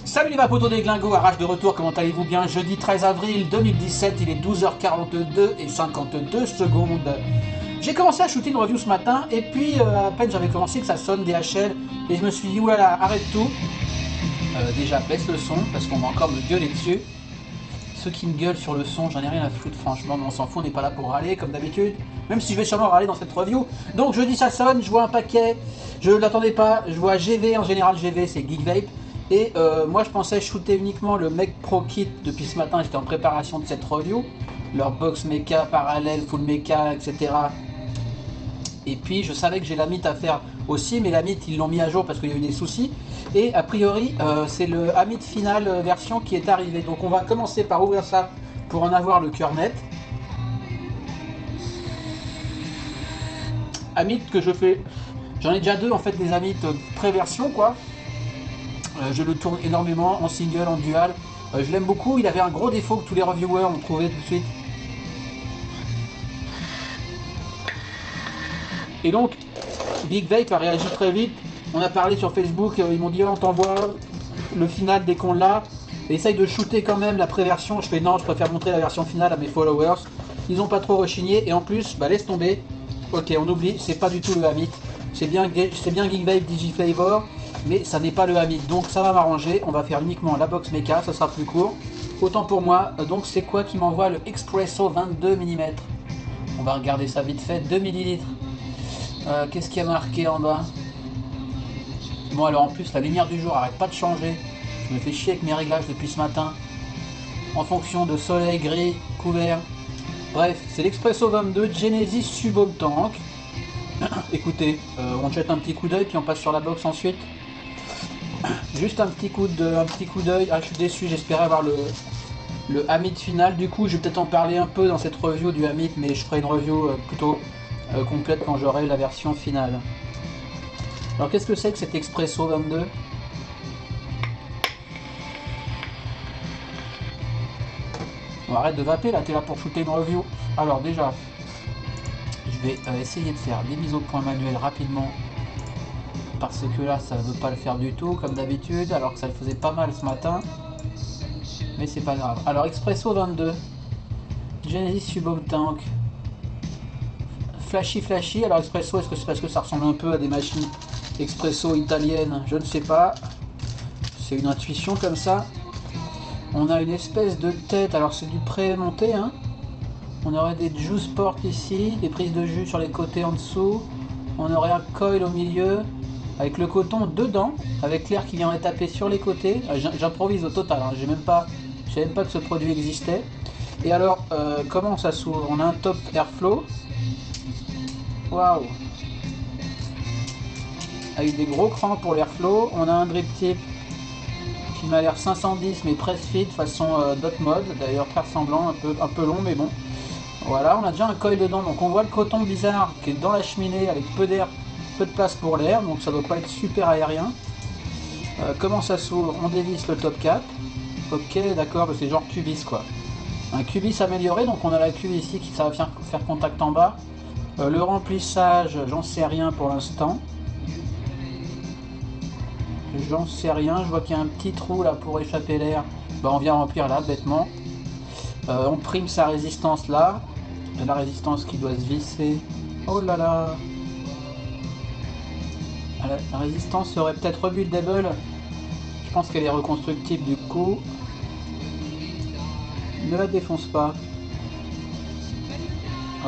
Salut les potos des glingos, Arrache de retour, comment allez-vous bien? Jeudi 13 avril 2017, il est 12h42 et 52 secondes. J'ai commencé à shooter une review ce matin et puis à peine j'avais commencé que ça sonne DHL et je me suis dit oulala, arrête tout. Déjà baisse le son parce qu'on va encore me gueuler dessus. Ceux qui me gueulent sur le son, j'en ai rien à foutre franchement, mais on s'en fout, on n'est pas là pour râler comme d'habitude. Même si je vais sûrement râler dans cette review. Donc je dis ça sonne, je vois un paquet, je ne l'attendais pas, je vois GV, en général GV c'est Geek Vape. Et moi je pensais shooter uniquement le Mech Pro Kit depuis ce matin, j'étais en préparation de cette review. Leur box mecha, parallèle, full mecha, etc. Et puis je savais que j'ai la mythe à faire aussi, mais la mythe ils l'ont mis à jour parce qu'il y a eu des soucis. Et a priori c'est le Amit Final version qui est arrivé. Donc on va commencer par ouvrir ça pour en avoir le cœur net. Amit que je fais, j'en ai déjà deux en fait des Amit pré-version quoi. Je le tourne énormément en single, en dual. Je l'aime beaucoup, il avait un gros défaut que tous les reviewers ont trouvé tout de suite. Et donc, Big Vape a réagi très vite. On a parlé sur Facebook, ils m'ont dit oh, on t'envoie le final dès qu'on l'a. Essaye de shooter quand même la pré-version. Je fais non, je préfère montrer la version finale à mes followers. Ils n'ont pas trop rechigné et en plus, bah laisse tomber. Ok, on oublie, c'est pas du tout le Amit. C'est bien Geek Vape Digiflavor, mais ça n'est pas le Amit. Donc ça va m'arranger. On va faire uniquement la box mecha, ça sera plus court. Autant pour moi. Donc c'est quoi qui m'envoie le Expresso 22 mm? On va regarder ça vite fait. 2 ml. Qu'est-ce qui a marqué en bas? Bon alors en plus la lumière du jour arrête pas de changer. Je me fais chier avec mes réglages depuis ce matin. En fonction de soleil, gris, couvert. Bref, c'est l'Expresso 22 Genesis Subo Tank. Écoutez, on jette un petit coup d'œil puis on passe sur la box ensuite. Juste un petit coup d'œil. Ah je suis déçu, j'espérais avoir le Amit final. Du coup je vais peut-être en parler un peu dans cette review du Amit, mais je ferai une review plutôt complète quand j'aurai la version finale. Alors qu'est-ce que c'est que cet Expresso 22? On arrête de vaper là, t'es là pour shooter une review. Alors déjà, je vais essayer de faire des mises au point manuelles rapidement. Parce que là ça ne veut pas le faire du tout comme d'habitude, alors que ça le faisait pas mal ce matin. Mais c'est pas grave. Alors Expresso 22. Genesis Subo Tank. Flashy. Alors Expresso, est-ce que c'est parce que ça ressemble un peu à des machines Expresso italiennes? Je ne sais pas. C'est une intuition comme ça. On a une espèce de tête, alors c'est du pré-monté hein. On aurait des juice ports ici, des prises de jus sur les côtés en dessous. On aurait un coil au milieu, avec le coton dedans, avec l'air qui vient taper sur les côtés. J'improvise au total, hein. Je savais même pas que ce produit existait. Et alors, comment ça s'ouvre? On a un top airflow. Waouh! Avec des gros crans pour l'airflow. On a un drip tip qui m'a l'air 510 mais press fit façon dot mode, d'ailleurs très ressemblant, un peu long mais bon. Voilà, on a déjà un coil dedans, donc on voit le coton bizarre qui est dans la cheminée avec peu d'air, peu de place pour l'air, donc ça doit pas être super aérien. Comment ça s'ouvre? On dévisse le top cap. Ok, d'accord, c'est genre cubis quoi. Un cubis amélioré, donc on a la cuve ici qui ça va faire contact en bas. Le remplissage, j'en sais rien pour l'instant. J'en sais rien, je vois qu'il y a un petit trou là pour échapper l'air. Bah, on vient remplir là bêtement. On prime sa résistance là. La résistance qui doit se visser. Oh là là. La résistance serait peut-être rebuildable. Je pense qu'elle est reconstructible du coup. Ne la défonce pas.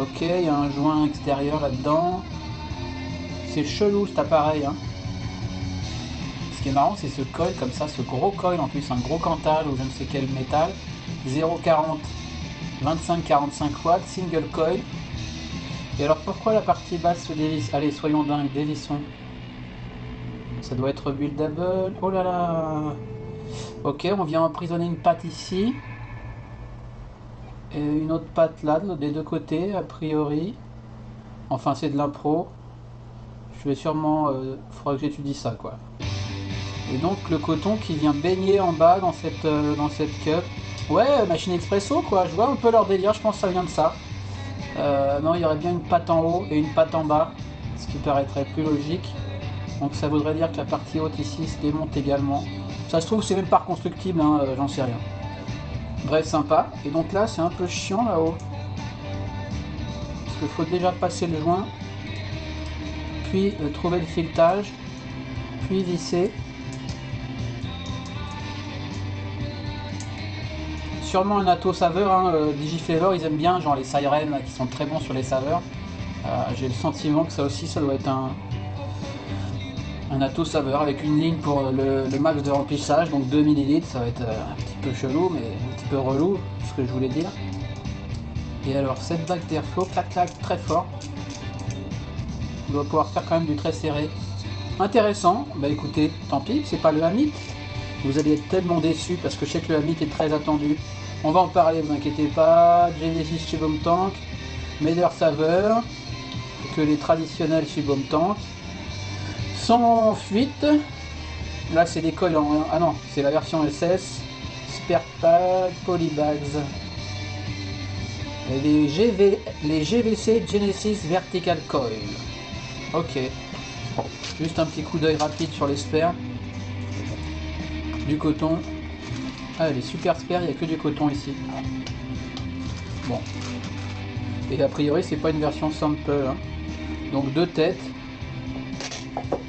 Ok, il y a un joint extérieur là-dedans. C'est chelou cet appareil hein. Ce qui est marrant c'est ce coil comme ça, ce gros coil en plus, un gros cantal ou je ne sais quel métal. 0,40 25-45 watts, single coil. Et alors pourquoi la partie basse se dévisse? Allez, soyons dingues, dévissons. Ça doit être buildable. Oh là là. Ok, on vient emprisonner une patte ici. Et une autre patte là, des deux côtés, a priori. Enfin, c'est de l'impro. Je vais sûrement... faudra que j'étudie ça, quoi. Et donc, le coton qui vient baigner en bas dans cette cup. Ouais, machine expresso, quoi. Je vois un peu leur délire, je pense que ça vient de ça. Non, il y aurait bien une patte en haut et une patte en bas. Ce qui paraîtrait plus logique. Donc, ça voudrait dire que la partie haute ici se démonte également. Ça se trouve, c'est même pas reconstructible, hein, j'en sais rien. Bref, sympa. Et donc là, c'est un peu chiant là-haut. Parce qu'il faut déjà passer le joint. Puis trouver le filetage. Puis visser. Sûrement un atto saveur, hein, Digiflavor, ils aiment bien, genre les sirens là, qui sont très bons sur les saveurs. J'ai le sentiment que ça aussi, ça doit être un atto saveur avec une ligne pour le max de remplissage, donc 2 ml, ça va être un petit peu chelou, mais un petit peu relou, ce que je voulais dire. Et alors, cette bague d'airflow, clac clac, très fort. On doit pouvoir faire quand même du très serré. Intéressant, bah écoutez, tant pis, c'est pas le Hamit. Vous allez être tellement déçus parce que je sais que le Hamit est très attendu. On va en parler, vous inquiétez pas. Genesis Shibum Tank, meilleure saveur que les traditionnels Shibum Tank. Sans fuite. Là, c'est des coils en... Ah non, c'est la version SS. Spare Pack, Polybags. Et les GVC Genesis Vertical Coil. Ok. Bon, juste un petit coup d'œil rapide sur les spares. Du coton. Ah, les super spares, il n'y a que du coton ici. Bon. Et a priori, c'est pas une version sample. Hein. Donc deux têtes.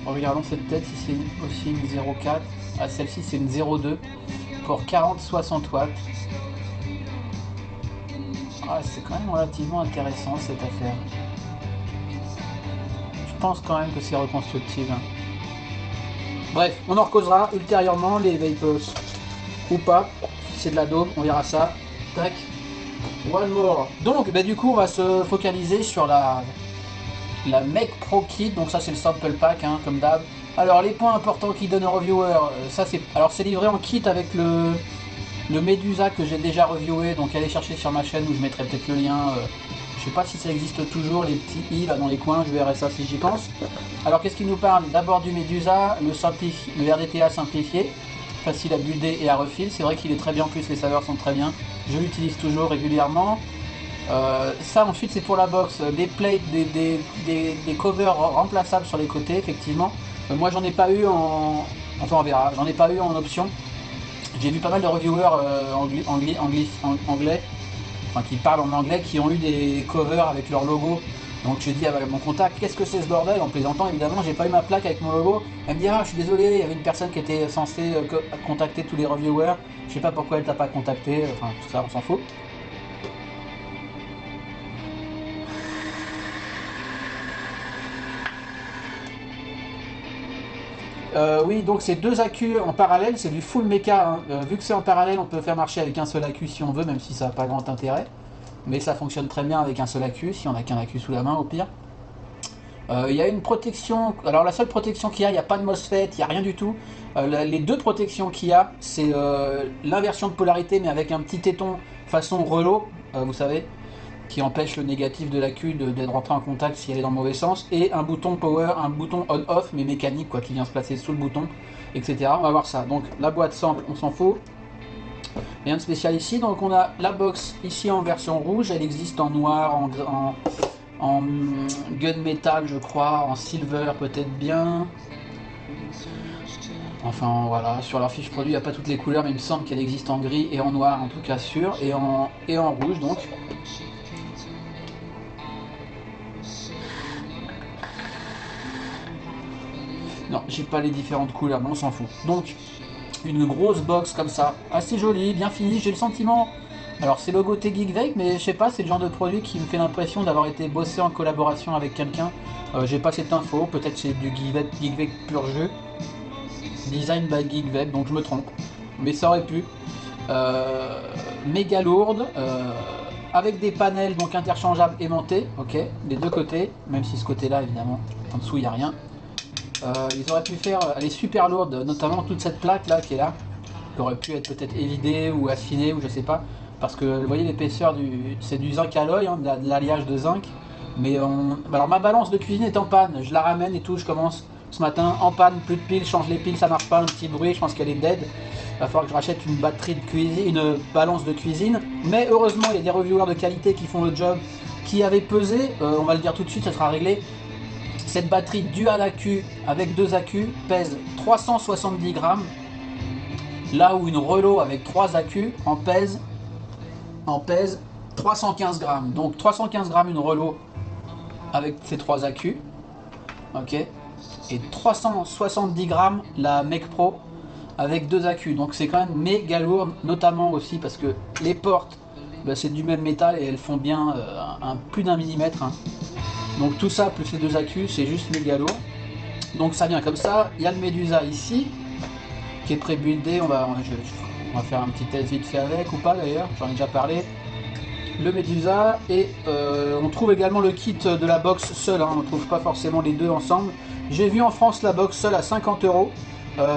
Regardons cette tête, si c'est aussi une 0,4. Ah, celle-ci, c'est une 0,2 pour 40-60 watts. Ah, c'est quand même relativement intéressant cette affaire. Je pense quand même que c'est reconstructible. Hein. Bref, on en recausera ultérieurement, les Vapors. Ou pas, si c'est de la dôme, on verra ça. Tac. One more. Donc, bah, du coup, on va se focaliser sur la Mech Pro Kit. Donc ça, c'est le sample pack, hein, comme d'hab. Alors, les points importants qui donnent aux reviewers, ça c'est... Alors, c'est livré en kit avec le Medusa que j'ai déjà reviewé. Donc, allez chercher sur ma chaîne où je mettrai peut-être le lien. Je sais pas si ça existe toujours, les petits i là dans les coins, je verrai ça si j'y pense. Alors, qu'est-ce qu'il nous parle? D'abord du Medusa, le RDTA simplifié. Facile à builder et à refill, c'est vrai qu'il est très bien, en plus les saveurs sont très bien, je l'utilise toujours régulièrement. Ça ensuite c'est pour la box, des plates, des covers remplaçables sur les côtés effectivement. Moi j'en ai pas eu en... enfin on verra, j'en ai pas eu en option. J'ai vu pas mal de reviewers anglais, enfin qui parlent en anglais, qui ont eu des covers avec leur logo. Donc je dis à mon contact, qu'est-ce que c'est ce bordel? En plaisantant évidemment, j'ai pas eu ma plaque avec mon logo. Elle me dit, ah je suis désolé, il y avait une personne qui était censée contacter tous les reviewers. Je sais pas pourquoi elle t'a pas contacté, enfin tout ça on s'en fout. Oui, donc c'est deux accus en parallèle, c'est du full méca. Hein. Vu que c'est en parallèle, on peut faire marcher avec un seul accu si on veut, même si ça n'a pas grand intérêt. Mais ça fonctionne très bien avec un seul accu, si on n'a qu'un accu sous la main au pire. Il y a une protection, alors la seule protection qu'il y a, il n'y a pas de MOSFET, il n'y a rien du tout. Les deux protections qu'il y a, c'est l'inversion de polarité, mais avec un petit téton façon relot, vous savez, qui empêche le négatif de l'accu d'être rentré en contact si elle est dans le mauvais sens, et un bouton power, un bouton on-off, mais mécanique, quoi, qui vient se placer sous le bouton, etc. On va voir ça. Donc la boîte sample, on s'en fout. Rien de spécial ici. Donc on a la box ici en version rouge, elle existe en noir, en gunmetal je crois, en silver peut-être bien. Enfin voilà, sur leur fiche produit il n'y a pas toutes les couleurs, mais il me semble qu'elle existe en gris et en noir en tout cas sûr, et en rouge donc. Non, j'ai pas les différentes couleurs, mais on s'en fout. Donc, une grosse box comme ça, assez jolie, bien finie, j'ai le sentiment... Alors c'est logoté Geekvape, mais je sais pas, c'est le genre de produit qui me fait l'impression d'avoir été bossé en collaboration avec quelqu'un. J'ai pas cette info, peut-être c'est du Geekvape pur jeu. Design by Geekvape, donc je me trompe. Mais ça aurait pu. Méga lourde, avec des panels donc interchangeables aimantés, ok, des deux côtés, même si ce côté-là, évidemment, en dessous, il n'y a rien. Ils auraient pu faire, elle est super lourde, notamment toute cette plaque là qui est là, qui aurait pu être peut-être évidée ou affinée ou je sais pas, parce que vous voyez l'épaisseur c'est du zinc alloy, hein, de l'alliage de zinc, mais alors ma balance de cuisine est en panne, je la ramène et tout, je commence ce matin en panne, plus de piles, change les piles, ça marche pas, un petit bruit, je pense qu'elle est dead. Il va falloir que je rachète une batterie de cuisine, une balance de cuisine, mais heureusement il y a des reviewers de qualité qui font le job, qui avaient pesé, on va le dire tout de suite, ça sera réglé. Cette batterie dual accu avec deux accus pèse 370 grammes, là où une Relo avec 3 accus en pèse 315 grammes. Donc 315 grammes une Relo avec ces 3 accus, ok, et 370 grammes la Mec Pro avec 2 accus. Donc c'est quand même méga lourd, notamment aussi parce que les portes, bah, c'est du même métal et elles font bien plus d'1 millimètre. Hein. Donc tout ça plus les 2 accus, c'est juste méga lourd. Donc ça vient comme ça. Il y a le Medusa ici qui est pré-buildé. On va faire un petit test vite fait avec ou pas d'ailleurs. J'en ai déjà parlé. Le Medusa et on trouve également le kit de la box seule. Hein. On ne trouve pas forcément les deux ensemble. J'ai vu en France la box seule à 50 €.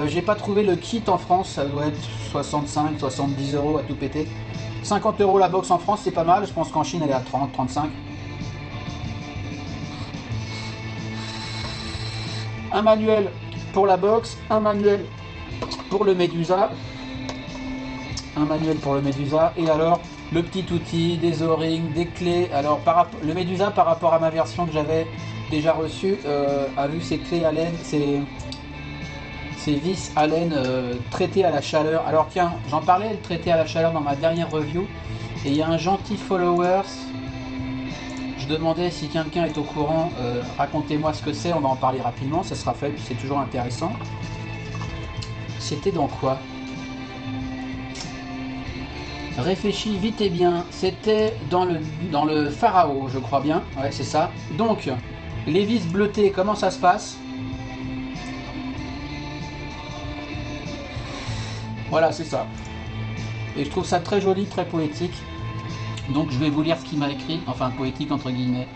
J'ai pas trouvé le kit en France. Ça doit être 65-70 € à tout péter. 50 € la box en France, c'est pas mal. Je pense qu'en Chine elle est à 30-35. Un manuel pour la box, un manuel pour le Medusa, et alors le petit outil, des O-rings, des clés. Alors le Medusa par rapport à ma version que j'avais déjà reçue a vu ses clés Allen, ses vis Allen traitées à la chaleur. Alors tiens, j'en parlais, le traité à la chaleur dans ma dernière review, et il y a un gentil followers. Je demandais si quelqu'un est au courant, racontez-moi ce que c'est, on va en parler rapidement, ça sera fait, c'est toujours intéressant. C'était dans quoi? Réfléchis vite et bien, c'était dans le Pharaon, je crois bien, ouais c'est ça. Donc, les vis bleutées, comment ça se passe? Voilà, c'est ça. Et je trouve ça très joli, très poétique. Donc je vais vous lire ce qu'il m'a écrit, enfin poétique entre guillemets.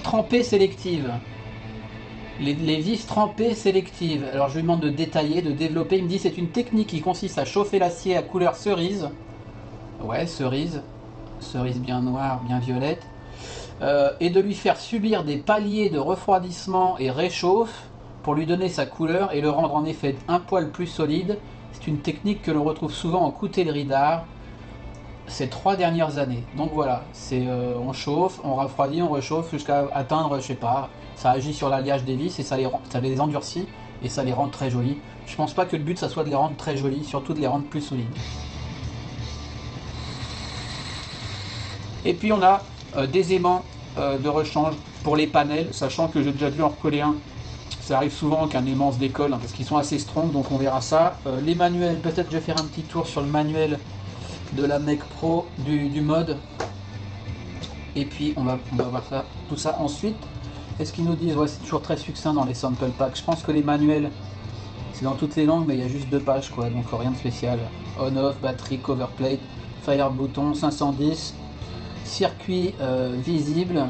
Trempée sélective. Les vis trempées sélectives. Alors je lui demande de détailler, de développer. Il me dit c'est une technique qui consiste à chauffer l'acier à couleur cerise. Ouais, cerise. Cerise bien noire, bien violette. Et de lui faire subir des paliers de refroidissement et réchauffe pour lui donner sa couleur et le rendre en effet un poil plus solide. C'est une technique que l'on retrouve souvent en coutellerie d'art ces 3 dernières années. Donc voilà, c'est on chauffe, on refroidit, on réchauffe jusqu'à atteindre, je sais pas, ça agit sur l'alliage des vis et ça les endurcit et ça les rend très jolis. Je pense pas que le but ça soit de les rendre très jolis, surtout de les rendre plus solides. Et puis on a des aimants de rechange pour les panels, sachant que j'ai déjà dû en recoller un. Ça arrive souvent qu'un aimant se décolle hein, parce qu'ils sont assez strong, donc on verra ça. Les manuels, peut-être je vais faire un petit tour sur le manuel de la Mec Pro du mode, et puis on va voir ça, tout ça ensuite. Est-ce qu'ils nous disent, ouais, c'est toujours très succinct dans les sample packs. Je pense que les manuels c'est dans toutes les langues, mais il y a juste 2 pages quoi, donc rien de spécial. On off, batterie, cover plate, fire bouton 510, circuit visible,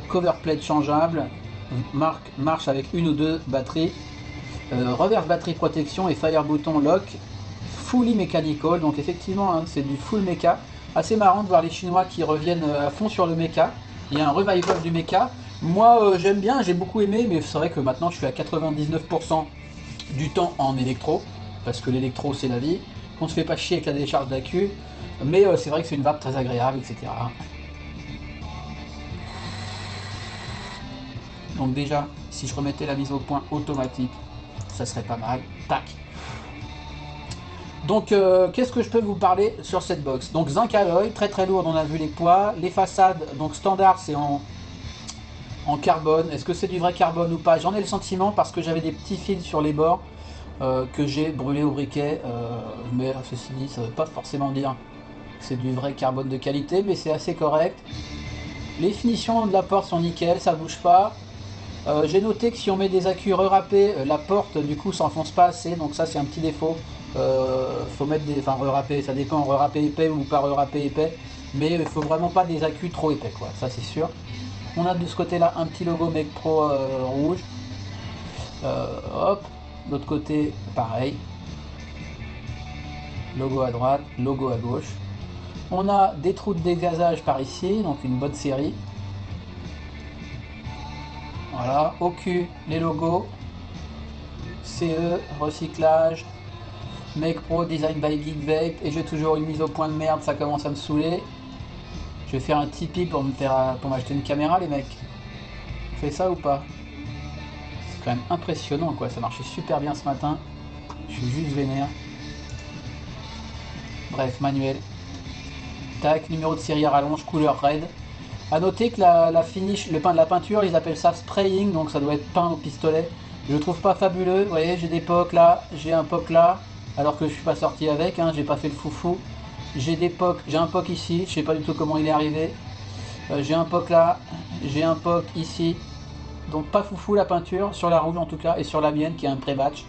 cover plate changeable, marche avec 1 ou 2 batteries, reverse batterie protection et fire bouton lock. Fully mechanical, donc effectivement hein, c'est du full mecha. Assez marrant de voir les Chinois qui reviennent à fond sur le mecha. Il y a un revival du mecha. Moi j'aime bien, j'ai beaucoup aimé, mais c'est vrai que maintenant je suis à 99% du temps en électro, parce que l'électro c'est la vie. On se fait pas chier avec la décharge d'accu, mais c'est vrai que c'est une vape très agréable, etc. Donc déjà, si je remettais la mise au point automatique, ça serait pas mal. Tac. Donc qu'est-ce que je peux vous parler sur cette box? Donc zinc alloy, très très lourd, on a vu les poids. Les façades, donc standard c'est en carbone. Est-ce que c'est du vrai carbone ou pas? J'en ai le sentiment parce que j'avais des petits fils sur les bords que j'ai brûlé au briquet. Mais ceci dit, ça ne veut pas forcément dire que c'est du vrai carbone de qualité, mais c'est assez correct. Les finitions de la porte sont nickel, ça bouge pas. J'ai noté que si on met des accus râpés, la porte du coup s'enfonce pas assez, donc ça c'est un petit défaut. Faut mettre des, enfin râpé, ça dépend, râpé épais ou pas râpé épais, mais il faut vraiment pas des accus trop épais quoi, ça c'est sûr. On a de ce côté là un petit logo Make Pro rouge. Hop, de l'autre côté pareil. Logo à droite, logo à gauche. On a des trous de dégazage par ici, donc une bonne série. Voilà, au cul, les logos. CE, recyclage, Make Pro, Design by Geek Vape, et j'ai toujours une mise au point de merde, ça commence à me saouler. Je vais faire un Tipeee pour m'acheter une caméra les mecs. Je fais ça ou pas? C'est quand même impressionnant quoi, ça marchait super bien ce matin. Je suis juste vénère. Bref, manuel. Tac, numéro de série à rallonge, couleur red. A noter que la finish, le pain de la peinture, ils appellent ça spraying, donc ça doit être peint au pistolet. Je le trouve pas fabuleux, vous voyez, j'ai des pocs là, j'ai un poc là, alors que je suis pas sorti avec, hein, j'ai pas fait le foufou. J'ai des pocs, j'ai un poc ici, je sais pas du tout comment il est arrivé. J'ai un poc là, j'ai un poc ici. Donc pas foufou la peinture, sur la rouge en tout cas, et sur la mienne qui est un pré-batch.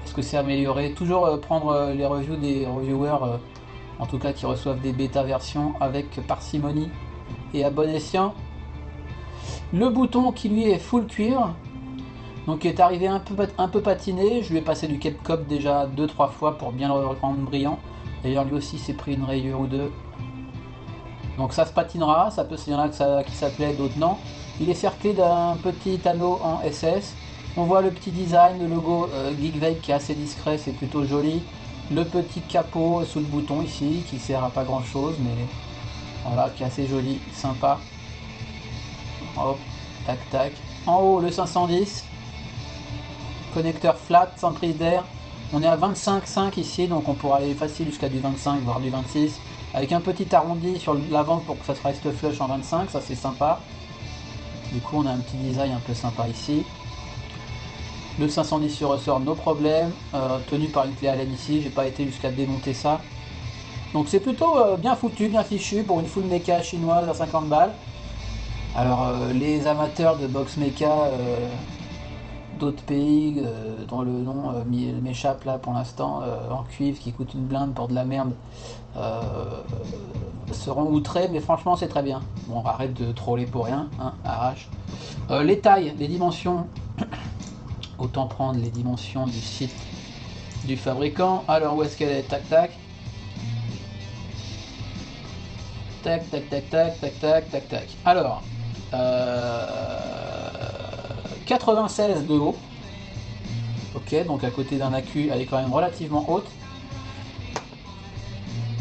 Est-ce que c'est amélioré? Toujours prendre les reviews des reviewers, en tout cas qui reçoivent des bêta versions avec parcimonie et à bon escient. Le bouton qui lui est full cuivre, donc qui est arrivé un peu patiné. Je lui ai passé du Ketcop déjà 2-3 fois pour bien le rendre brillant. D'ailleurs lui aussi s'est pris une rayure ou deux. Donc ça se patinera, ça peut, il y en a qui ça plaît, d'autres non. Il est cerclé d'un petit anneau en SS. On voit le petit design, le logo Geek Vape qui est assez discret, c'est plutôt joli. Le petit capot sous le bouton ici, qui sert à pas grand chose, mais voilà, qui est assez joli, sympa. Hop, tac tac. En haut le 510. Connecteur flat, sans prise d'air. On est à 25,5 ici, donc on pourra aller facile jusqu'à du 25, voire du 26. Avec un petit arrondi sur l'avant pour que ça se reste flush en 25, ça c'est sympa. Du coup on a un petit design un peu sympa ici. Le 510 sur ressort, no problème. Tenu par une clé Allen ici, j'ai pas été jusqu'à démonter ça. Donc c'est plutôt bien foutu, bien fichu pour une full mecha chinoise à 50 balles. Alors les amateurs de box mecha d'autres pays dont le nom m'échappe là pour l'instant, en cuivre qui coûte une blinde pour de la merde, seront outrés, mais franchement c'est très bien. Bon, arrête de troller pour rien, hein, arrache. Les tailles, les dimensions, autant prendre les dimensions du site du fabricant. Alors où est-ce qu'elle est? Tac tac. Tac tac tac tac tac tac tac tac. Alors 96 de haut. Ok, donc à côté d'un accu, elle est quand même relativement haute.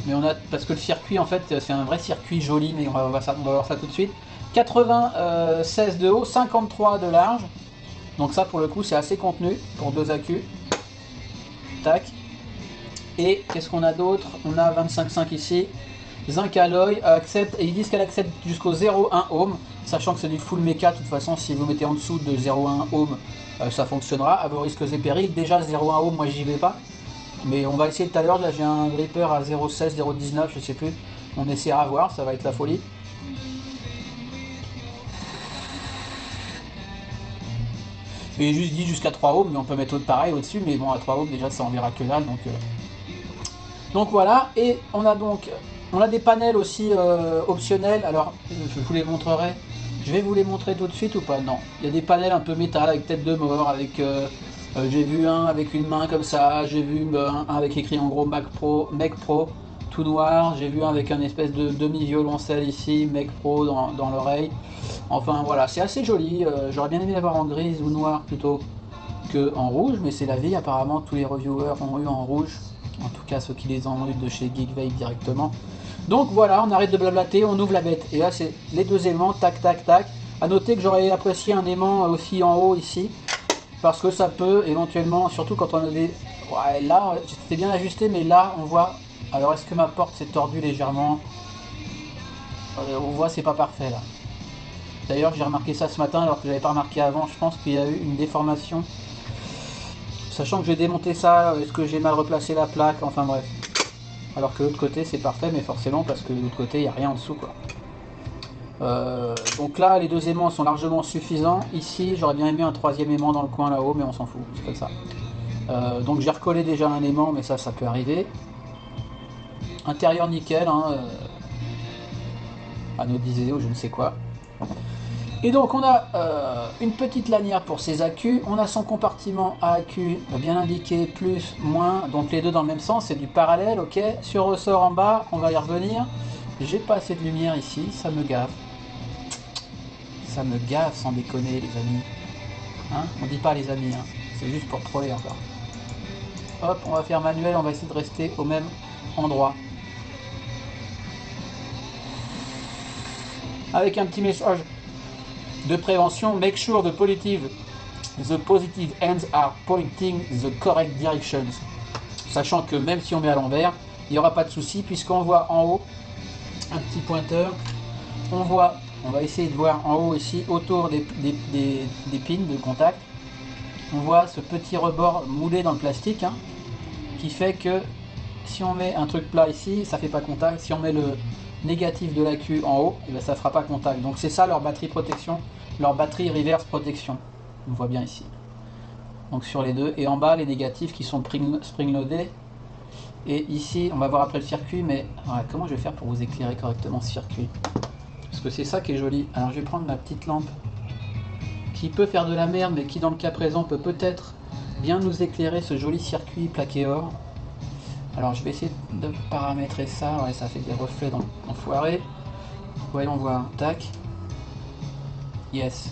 Mais on a, parce que le circuit en fait c'est un vrai circuit joli, mais on va voir ça tout de suite. 96 de haut, 53 de large. Donc ça pour le coup c'est assez contenu pour deux accus. Tac. Et qu'est-ce qu'on a d'autre? On a 25,5 ici. Zinc alloy accepte, et ils disent qu'elle accepte jusqu'au 0,1 ohm, sachant que c'est du full mecha. De toute façon, si vous mettez en dessous de 0,1 ohm, ça fonctionnera à vos risques et périls. Déjà 0,1 ohm, moi j'y vais pas, mais on va essayer tout à l'heure. Là j'ai un gripper à 0,16, 0,19, je sais plus. On essaiera à voir, ça va être la folie. Et juste dit jusqu'à 3 ohms, mais on peut mettre autre pareil au-dessus, mais bon à 3 ohms déjà ça en verra que dalle, donc voilà. Et on a des panels aussi optionnels. Alors je vous les montrerai. Je vais vous les montrer tout de suite ou pas? Non. Il y a des panels un peu métal avec tête de mort, avec j'ai vu un avec une main comme ça, j'ai vu un avec écrit en gros Make Pro tout noir, j'ai vu un avec un espèce de demi-violoncelle ici, Make Pro dans l'oreille. Enfin voilà, c'est assez joli. J'aurais bien aimé l'avoir en grise ou noir plutôt que en rouge, mais c'est la vie. Apparemment tous les reviewers ont eu en rouge. En tout cas ceux qui les ont eu de chez Geek Vape directement. Donc voilà, on arrête de blablater, on ouvre la bête. Et là c'est les deux aimants, tac tac tac. A noter que j'aurais apprécié un aimant aussi en haut ici, parce que ça peut éventuellement, surtout quand on a des... Ouais, là c'était bien ajusté, mais là on voit... Alors est-ce que ma porte s'est tordue légèrement? On voit c'est pas parfait là. D'ailleurs j'ai remarqué ça ce matin alors que j'avais pas remarqué avant. Je pense qu'il y a eu une déformation. Sachant que j'ai démonté ça, est-ce que j'ai mal replacé la plaque? Enfin bref. Alors que l'autre côté c'est parfait, mais forcément parce que de l'autre côté il n'y a rien en dessous quoi. Donc là, les 2 aimants sont largement suffisants. Ici, j'aurais bien aimé un 3e aimant dans le coin là-haut, mais on s'en fout, c'est comme ça. Donc j'ai recollé déjà un aimant, mais ça peut arriver. Intérieur nickel, hein, anodisé ou je ne sais quoi. Et donc on a une petite lanière pour ses accus, on a son compartiment à accus bien indiqué, plus, moins, donc les deux dans le même sens, c'est du parallèle, ok. Sur ressort en bas, on va y revenir. J'ai pas assez de lumière ici, ça me gave. Ça me gave sans déconner les amis. Hein, on dit pas les amis, hein. C'est juste pour troller encore. Hop, on va faire manuel, on va essayer de rester au même endroit. Avec un petit message de prévention, make sure the positive ends are pointing the correct directions. Sachant que même si on met à l'envers, il n'y aura pas de souci puisqu'on voit en haut un petit pointeur. On va essayer de voir en haut ici, autour des pins de contact. On voit ce petit rebord moulé dans le plastique, hein, qui fait que si on met un truc plat ici, ça fait pas contact. Si on met le négatif de l'accu en haut, et bien ça fera pas contact. Donc c'est ça leur batterie protection, leur batterie reverse protection. On voit bien ici. Donc sur les deux, et en bas les négatifs qui sont spring-loadés. Et ici, on va voir après le circuit, mais ouais, comment je vais faire pour vous éclairer correctement ce circuit? Parce que c'est ça qui est joli. Alors je vais prendre ma petite lampe qui peut faire de la merde, mais qui dans le cas présent peut peut-être bien nous éclairer ce joli circuit plaqué or. Alors je vais essayer de paramétrer ça, ouais, ça fait des reflets enfoirés. Voyons voir, tac. Yes.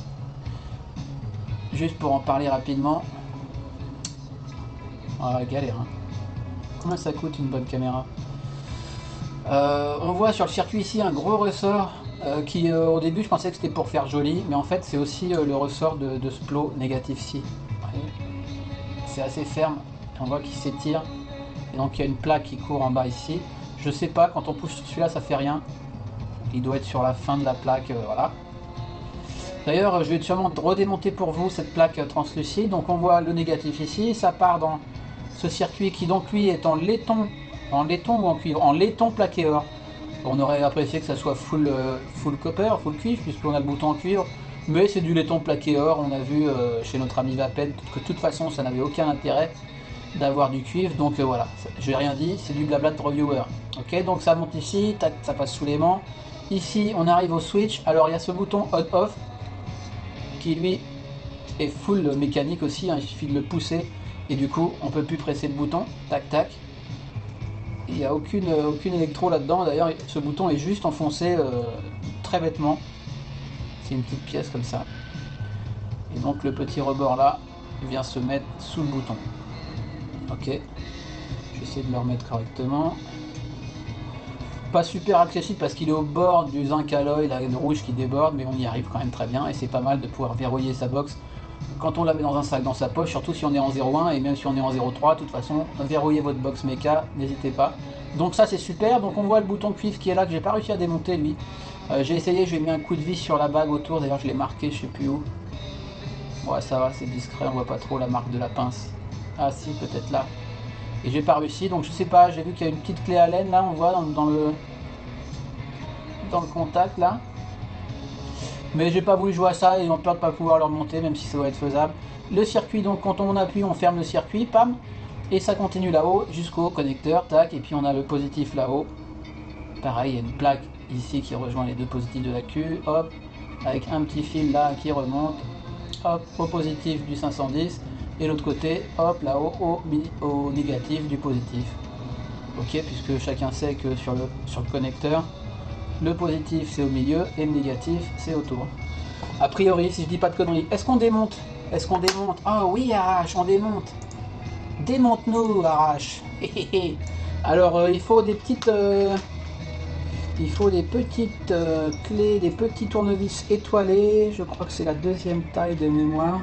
Juste pour en parler rapidement. Ah, galère, hein. Combien ça coûte une bonne caméra? On voit sur le circuit ici un gros ressort qui au début je pensais que c'était pour faire joli, mais en fait c'est aussi le ressort de ce plot négatif ci. C'est assez ferme, on voit qu'il s'étire. Et donc il y a une plaque qui court en bas ici. Je sais pas, quand on pousse sur celui-là ça fait rien. Il doit être sur la fin de la plaque, voilà. D'ailleurs je vais sûrement redémonter pour vous cette plaque translucide. Donc on voit le négatif ici, ça part dans ce circuit qui donc lui est en laiton ou en cuivre, en laiton plaqué or. On aurait apprécié que ça soit full copper, full cuivre, puisqu'on a le bouton en cuivre, mais c'est du laiton plaqué or. On a vu chez notre ami Vaped que de toute façon ça n'avait aucun intérêt d'avoir du cuivre, donc voilà, j'ai rien dit, c'est du blabla de reviewer. Ok, donc ça monte ici, tac, ça passe sous l'aimant. Ici on arrive au switch, alors il y a ce bouton on-off qui lui est full mécanique aussi, hein, il suffit de le pousser et du coup on peut plus presser le bouton, tac tac. Il n'y a aucune électro là-dedans, d'ailleurs ce bouton est juste enfoncé très bêtement. C'est une petite pièce comme ça. Et donc le petit rebord là vient se mettre sous le bouton. Ok, je vais essayer de le remettre correctement. Pas super accessible parce qu'il est au bord du zinc alloy, la rouge qui déborde, mais on y arrive quand même très bien et c'est pas mal de pouvoir verrouiller sa box quand on la met dans un sac, dans sa poche, surtout si on est en 0.1 et même si on est en 0.3, de toute façon, verrouillez votre box méca, n'hésitez pas. Donc ça c'est super, donc on voit le bouton cuivre qui est là, que j'ai pas réussi à démonter lui. J'ai essayé, j'ai mis un coup de vis sur la bague autour, d'ailleurs je l'ai marqué, je sais plus où. Ouais ça va, c'est discret, on voit pas trop la marque de la pince. Ah si, peut-être là. Et j'ai pas réussi, donc je sais pas, j'ai vu qu'il y a une petite clé Allen là, on voit dans le contact là. Mais j'ai pas voulu jouer à ça et on peur de pas pouvoir le remonter, même si ça doit être faisable. Le circuit, donc quand on appuie, on ferme le circuit, pam, et ça continue là-haut jusqu'au connecteur, tac, et puis on a le positif là-haut. Pareil, il y a une plaque ici qui rejoint les deux positifs de l'accu, hop, avec un petit fil là qui remonte, hop, au positif du 510, et l'autre côté, hop, là-haut, au négatif du positif. Ok, puisque chacun sait que sur le connecteur, le positif c'est au milieu et le négatif c'est autour. A priori, si je dis pas de conneries, est-ce qu'on démonte? Est-ce qu'on démonte? Oh oui, Arrache, on démonte. Démonte-nous, Arrache. Alors, il faut des petites... clés, des petits tournevis étoilés. Je crois que c'est la deuxième taille de mémoire.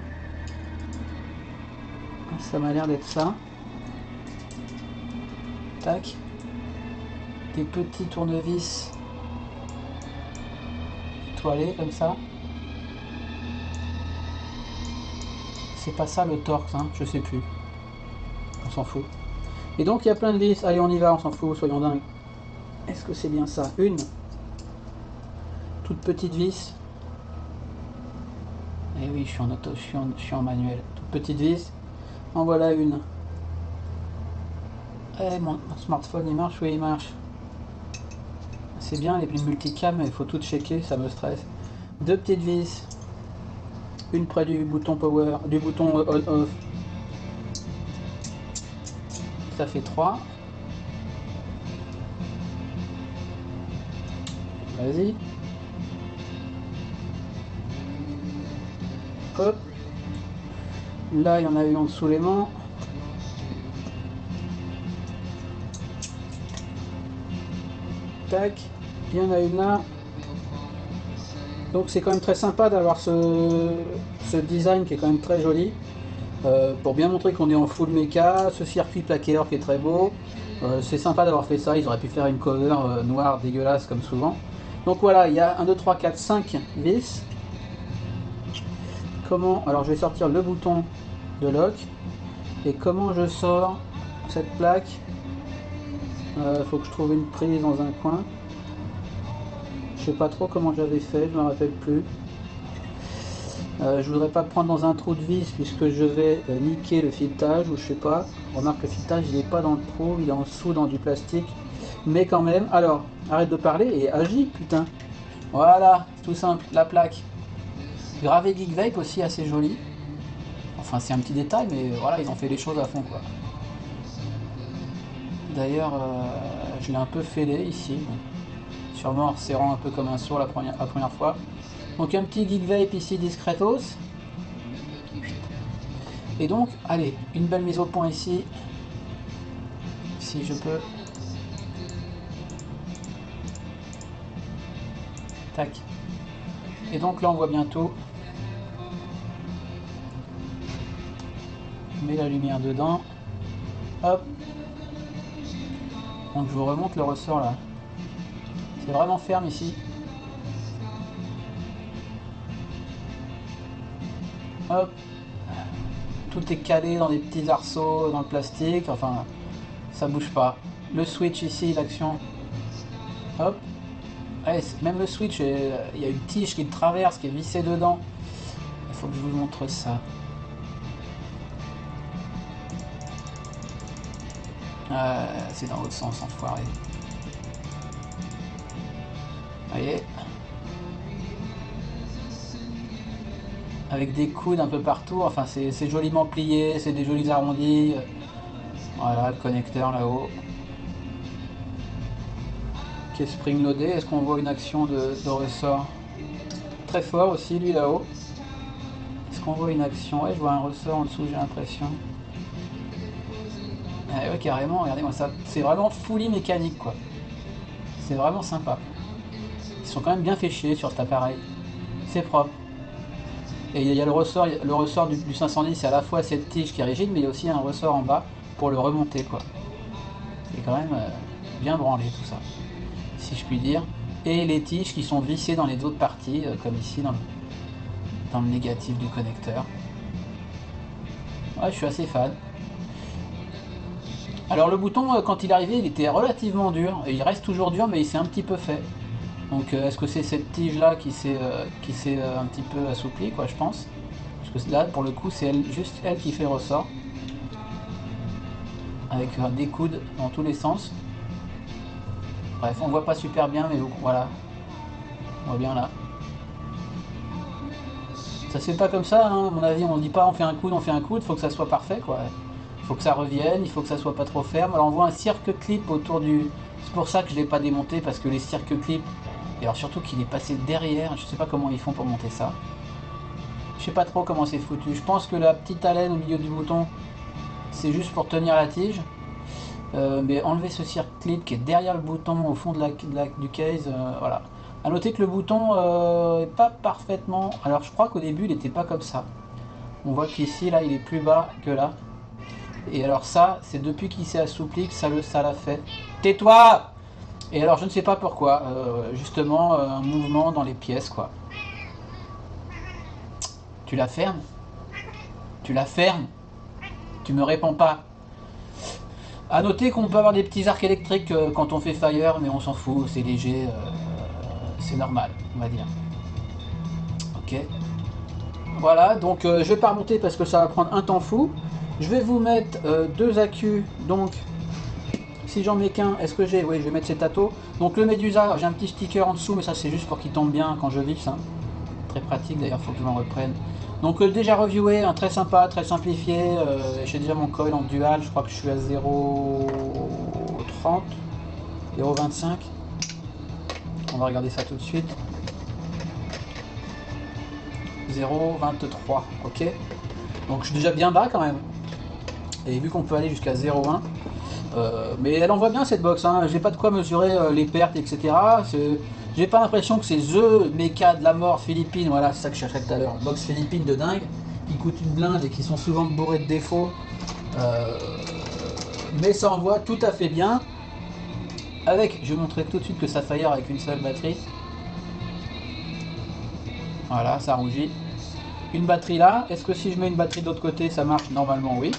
Ça m'a l'air d'être ça. Tac. Des petits tournevis étoilés comme ça. C'est pas ça le torque, hein, je sais plus. On s'en fout. Et donc il y a plein de vis. Allez, on y va, on s'en fout, soyons dingues. Est-ce que c'est bien ça? Une. toute petite vis. Et oui, je suis en auto, je suis en manuel. Toute petite vis. En voilà une. Eh, mon smartphone il marche, oui il marche. C'est bien les multicam, mais il faut tout checker, ça me stresse. Deux petites vis. Une près du bouton power, du bouton on-off. Ça fait 3. Vas-y. Hop. Là, il y en a une en dessous les mains. Tac. Il y en a une là. Donc c'est quand même très sympa d'avoir ce design qui est quand même très joli. Pour bien montrer qu'on est en full mecha, ce circuit plaqué or qui est très beau. C'est sympa d'avoir fait ça, ils auraient pu faire une cover noire dégueulasse comme souvent. Donc voilà, il y a 1, 2, 3, 4, 5 vis. Comment... Alors je vais sortir le bouton de lock. Et comment je sors cette plaque? Faut que je trouve une prise dans un coin. Je sais pas trop comment j'avais fait, je me rappelle plus. Je voudrais pas prendre dans un trou de vis puisque je vais niquer le filetage ou je sais pas. Remarque le filetage il est pas dans le trou, il est en dessous dans du plastique. Mais quand même, alors arrête de parler et agis putain. Voilà, tout simple, la plaque. Gravé Geekvape aussi assez joli. Enfin c'est un petit détail mais voilà ils ont fait les choses à fond quoi. D'ailleurs je l'ai un peu fêlé ici. Sûrement en serrant un peu comme un sourd la première fois. Donc un petit Geekvape ici discretos. Et donc, allez, une belle mise au point ici. Si je peux. Tac. Et donc là on voit bientôt. On met la lumière dedans. Hop. Donc je vous remonte le ressort là. C'est vraiment ferme ici. Hop. Tout est calé dans des petits arceaux, dans le plastique. Enfin, ça bouge pas. Le switch ici, l'action. Hop. Ouais, même le switch, il y a une tige qui le traverse, qui est vissée dedans. Il faut que je vous montre ça. C'est dans l'autre sens, enfoiré. Vous voyez, avec des coudes un peu partout, enfin c'est joliment plié, c'est des jolis arrondis. Voilà, le connecteur là-haut. Qui est spring loadé. Est-ce qu'on voit une action de ressort? Très fort aussi lui là-haut. Est-ce qu'on voit une action? Ouais, je vois un ressort en dessous, j'ai l'impression. Ouais, carrément, regardez-moi ça. C'est vraiment fully mécanique quoi. C'est vraiment sympa. Ils sont quand même bien fait chier sur cet appareil. C'est propre. Et il y a le ressort du 510, c'est à la fois cette tige qui est rigide, mais il y a aussi un ressort en bas pour le remonter quoi. C'est quand même bien branlé tout ça, si je puis dire. Et les tiges qui sont vissées dans les autres parties, comme ici dans le négatif du connecteur. Ouais, je suis assez fan. Alors le bouton, quand il est arrivé, il était relativement dur. Et il reste toujours dur, mais il s'est un petit peu fait. Donc est-ce que c'est cette tige là qui s'est un petit peu assouplie quoi, je pense. Parce que là pour le coup c'est juste elle qui fait le ressort. Avec des coudes dans tous les sens. Bref, on voit pas super bien mais voilà. On voit bien là. Ça se fait pas comme ça, hein, à mon avis, on dit pas on fait un coude, faut que ça soit parfait quoi. Il faut que ça revienne, il faut que ça soit pas trop ferme. Alors on voit un cirque clip autour du... C'est pour ça que je l'ai pas démonté, parce que les cirques clips... Et alors surtout qu'il est passé derrière, je sais pas comment ils font pour monter ça. Je sais pas trop comment c'est foutu. Je pense que la petite alène au milieu du bouton, c'est juste pour tenir la tige. Mais enlever ce cirque clip qui est derrière le bouton, au fond du case, voilà. A noter que le bouton est pas parfaitement... Alors je crois qu'au début il était pas comme ça. On voit qu'ici là il est plus bas que là. Et alors ça, c'est depuis qu'il s'est assoupli que ça l'a fait. Tais-toi! Et alors je ne sais pas pourquoi, justement un mouvement dans les pièces quoi. Tu la fermes? Tu la fermes? Tu me réponds pas. A noter qu'on peut avoir des petits arcs électriques quand on fait fire, mais on s'en fout, c'est léger. c'est normal, on va dire. Ok. Voilà, donc je vais pas remonter parce que ça va prendre un temps fou. Je vais vous mettre deux accus, donc si j'en mets qu'un, est-ce que j'ai... Oui, je vais mettre ces tatos. Donc le Medusa, j'ai un petit sticker en dessous, mais ça c'est juste pour qu'il tombe bien quand je visse. Hein. Très pratique, d'ailleurs, faut que je m'en reprenne. Donc déjà reviewé, un très sympa, très simplifié. J'ai déjà mon coil en dual, je crois que je suis à 0,30, 0,25. On va regarder ça tout de suite. 0,23, ok. Donc je suis déjà bien bas quand même. Et vu qu'on peut aller jusqu'à 0,1, mais elle envoie bien cette box, hein. J'ai pas de quoi mesurer les pertes, etc. J'ai pas l'impression que c'est THE méca de la mort philippine, voilà, c'est ça que je cherchais tout à l'heure. Box philippine de dingue, qui coûte une blinde et qui sont souvent bourrés de défauts. Mais ça envoie tout à fait bien. Avec, je vais montrer tout de suite que ça fire avec une seule batterie. Voilà, ça rougit. Une batterie là, est-ce que si je mets une batterie de l'autre côté, ça marche? Normalement oui.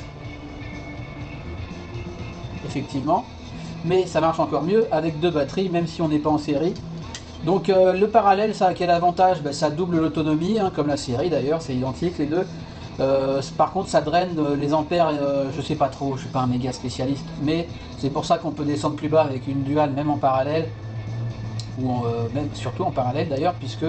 Effectivement. Mais ça marche encore mieux avec deux batteries, même si on n'est pas en série. Donc le parallèle, ça a quel avantage? Ben, ça double l'autonomie, hein, comme la série d'ailleurs, c'est identique les deux. Par contre ça draine les ampères, je sais pas trop, je suis pas un méga spécialiste, mais c'est pour ça qu'on peut descendre plus bas avec une dual, même en parallèle, ou même surtout en parallèle d'ailleurs, puisque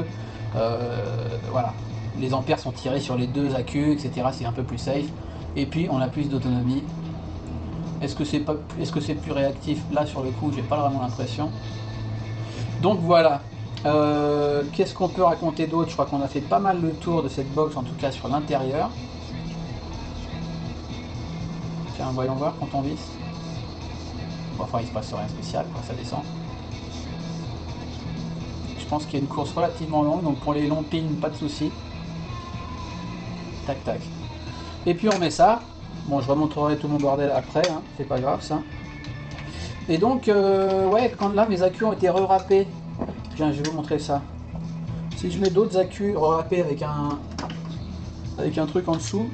voilà, les ampères sont tirés sur les deux accus, etc. C'est un peu plus safe, et puis on a plus d'autonomie. Est-ce que c'est plus réactif? Là sur le coup j'ai pas vraiment l'impression. Donc voilà, qu'est-ce qu'on peut raconter d'autre? Je crois qu'on a fait pas mal le tour de cette box, en tout cas sur l'intérieur. Tiens, voyons voir quand on visse. Bon, enfin il se passe rien spécial, quoi, ça descend. Je pense qu'il y a une course relativement longue, donc pour les longs pins, pas de souci. Tac tac. Et puis on met ça. Bon, je remontrerai tout mon bordel après, hein, c'est pas grave ça. Et donc, ouais, quand là mes accus ont été re-râpés, tiens, je vais vous montrer ça. Si je mets d'autres accus re-râpés avec un truc en dessous,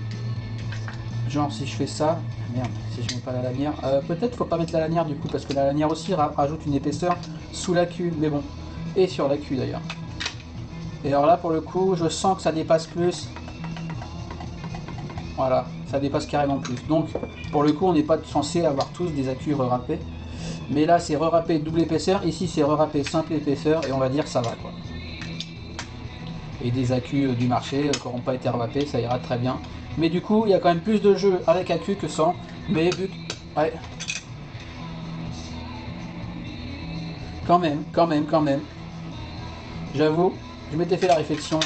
genre si je fais ça, merde, si je mets pas la lanière, peut-être faut pas mettre la lanière du coup, parce que la lanière aussi rajoute une épaisseur sous l'accu, mais bon, et sur l'accu d'ailleurs. Et alors là, pour le coup, je sens que ça dépasse plus. Voilà, ça dépasse carrément plus. Donc, pour le coup, on n'est pas censé avoir tous des accus re-râpés. Mais là, c'est re-râpé double épaisseur. Ici, c'est re-râpé simple épaisseur. Et on va dire ça va, quoi. Et des accus du marché qui n'auront pas été re-râpés, ça ira très bien. Mais du coup, il y a quand même plus de jeux avec accus que sans. Mais vu que... Ouais. Quand même. J'avoue, je m'étais fait la réflexion.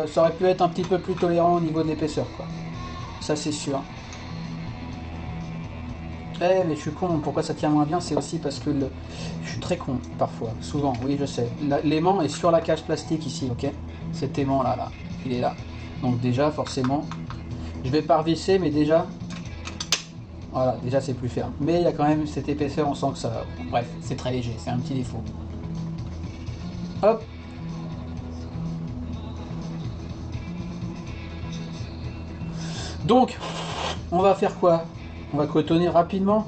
Ça aurait pu être un petit peu plus tolérant au niveau de l'épaisseur, quoi. Ça, c'est sûr. Mais je suis con, pourquoi ça tient moins bien? C'est aussi parce que je suis très con, parfois, souvent, oui je sais. L'aimant est sur la cage plastique ici, ok? Cet aimant là, il est là. Donc déjà, forcément, je vais pas revisser, mais déjà, voilà, déjà c'est plus ferme. Mais il y a quand même cette épaisseur, on sent que ça... Bref, c'est très léger, c'est un petit défaut. Hop. Donc, on va faire quoi? On va cotonner rapidement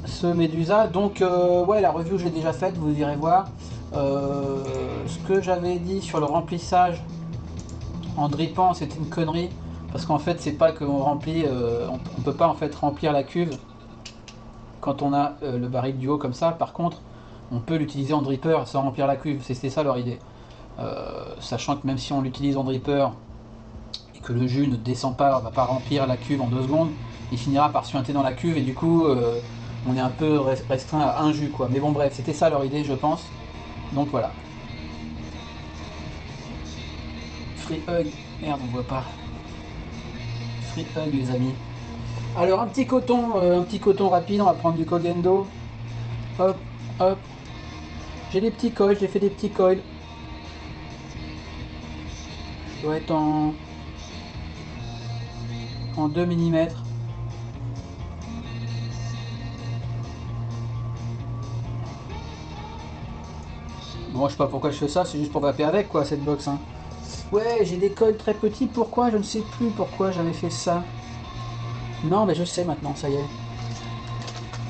ce Medusa. Donc ouais, la review je l'ai déjà faite, vous irez voir. Ce que j'avais dit sur le remplissage en drippant, c'était une connerie. Parce qu'en fait, c'est pas qu'on remplit, on peut pas en fait remplir la cuve quand on a le baril du haut comme ça. Par contre, on peut l'utiliser en dripper sans remplir la cuve. C'était ça leur idée. Sachant que même si on l'utilise en dripper et que le jus ne descend pas, on va pas remplir la cuve en 2 secondes. Il finira par suinter dans la cuve et du coup on est un peu restreint à un jus quoi. Mais bon bref, c'était ça leur idée je pense. Donc voilà. Free hug, merde on voit pas. Free hug les amis. Alors un petit coton rapide, on va prendre du Kogendo. Hop, hop. J'ai des petits coils, j'ai fait des petits coils. Je dois être en 2 mm. Bon, je sais pas pourquoi je fais ça, c'est juste pour vaper avec quoi cette box. Hein. Ouais, j'ai des coils très petits, pourquoi? Je ne sais plus pourquoi j'avais fait ça. Non, mais je sais maintenant, ça y est.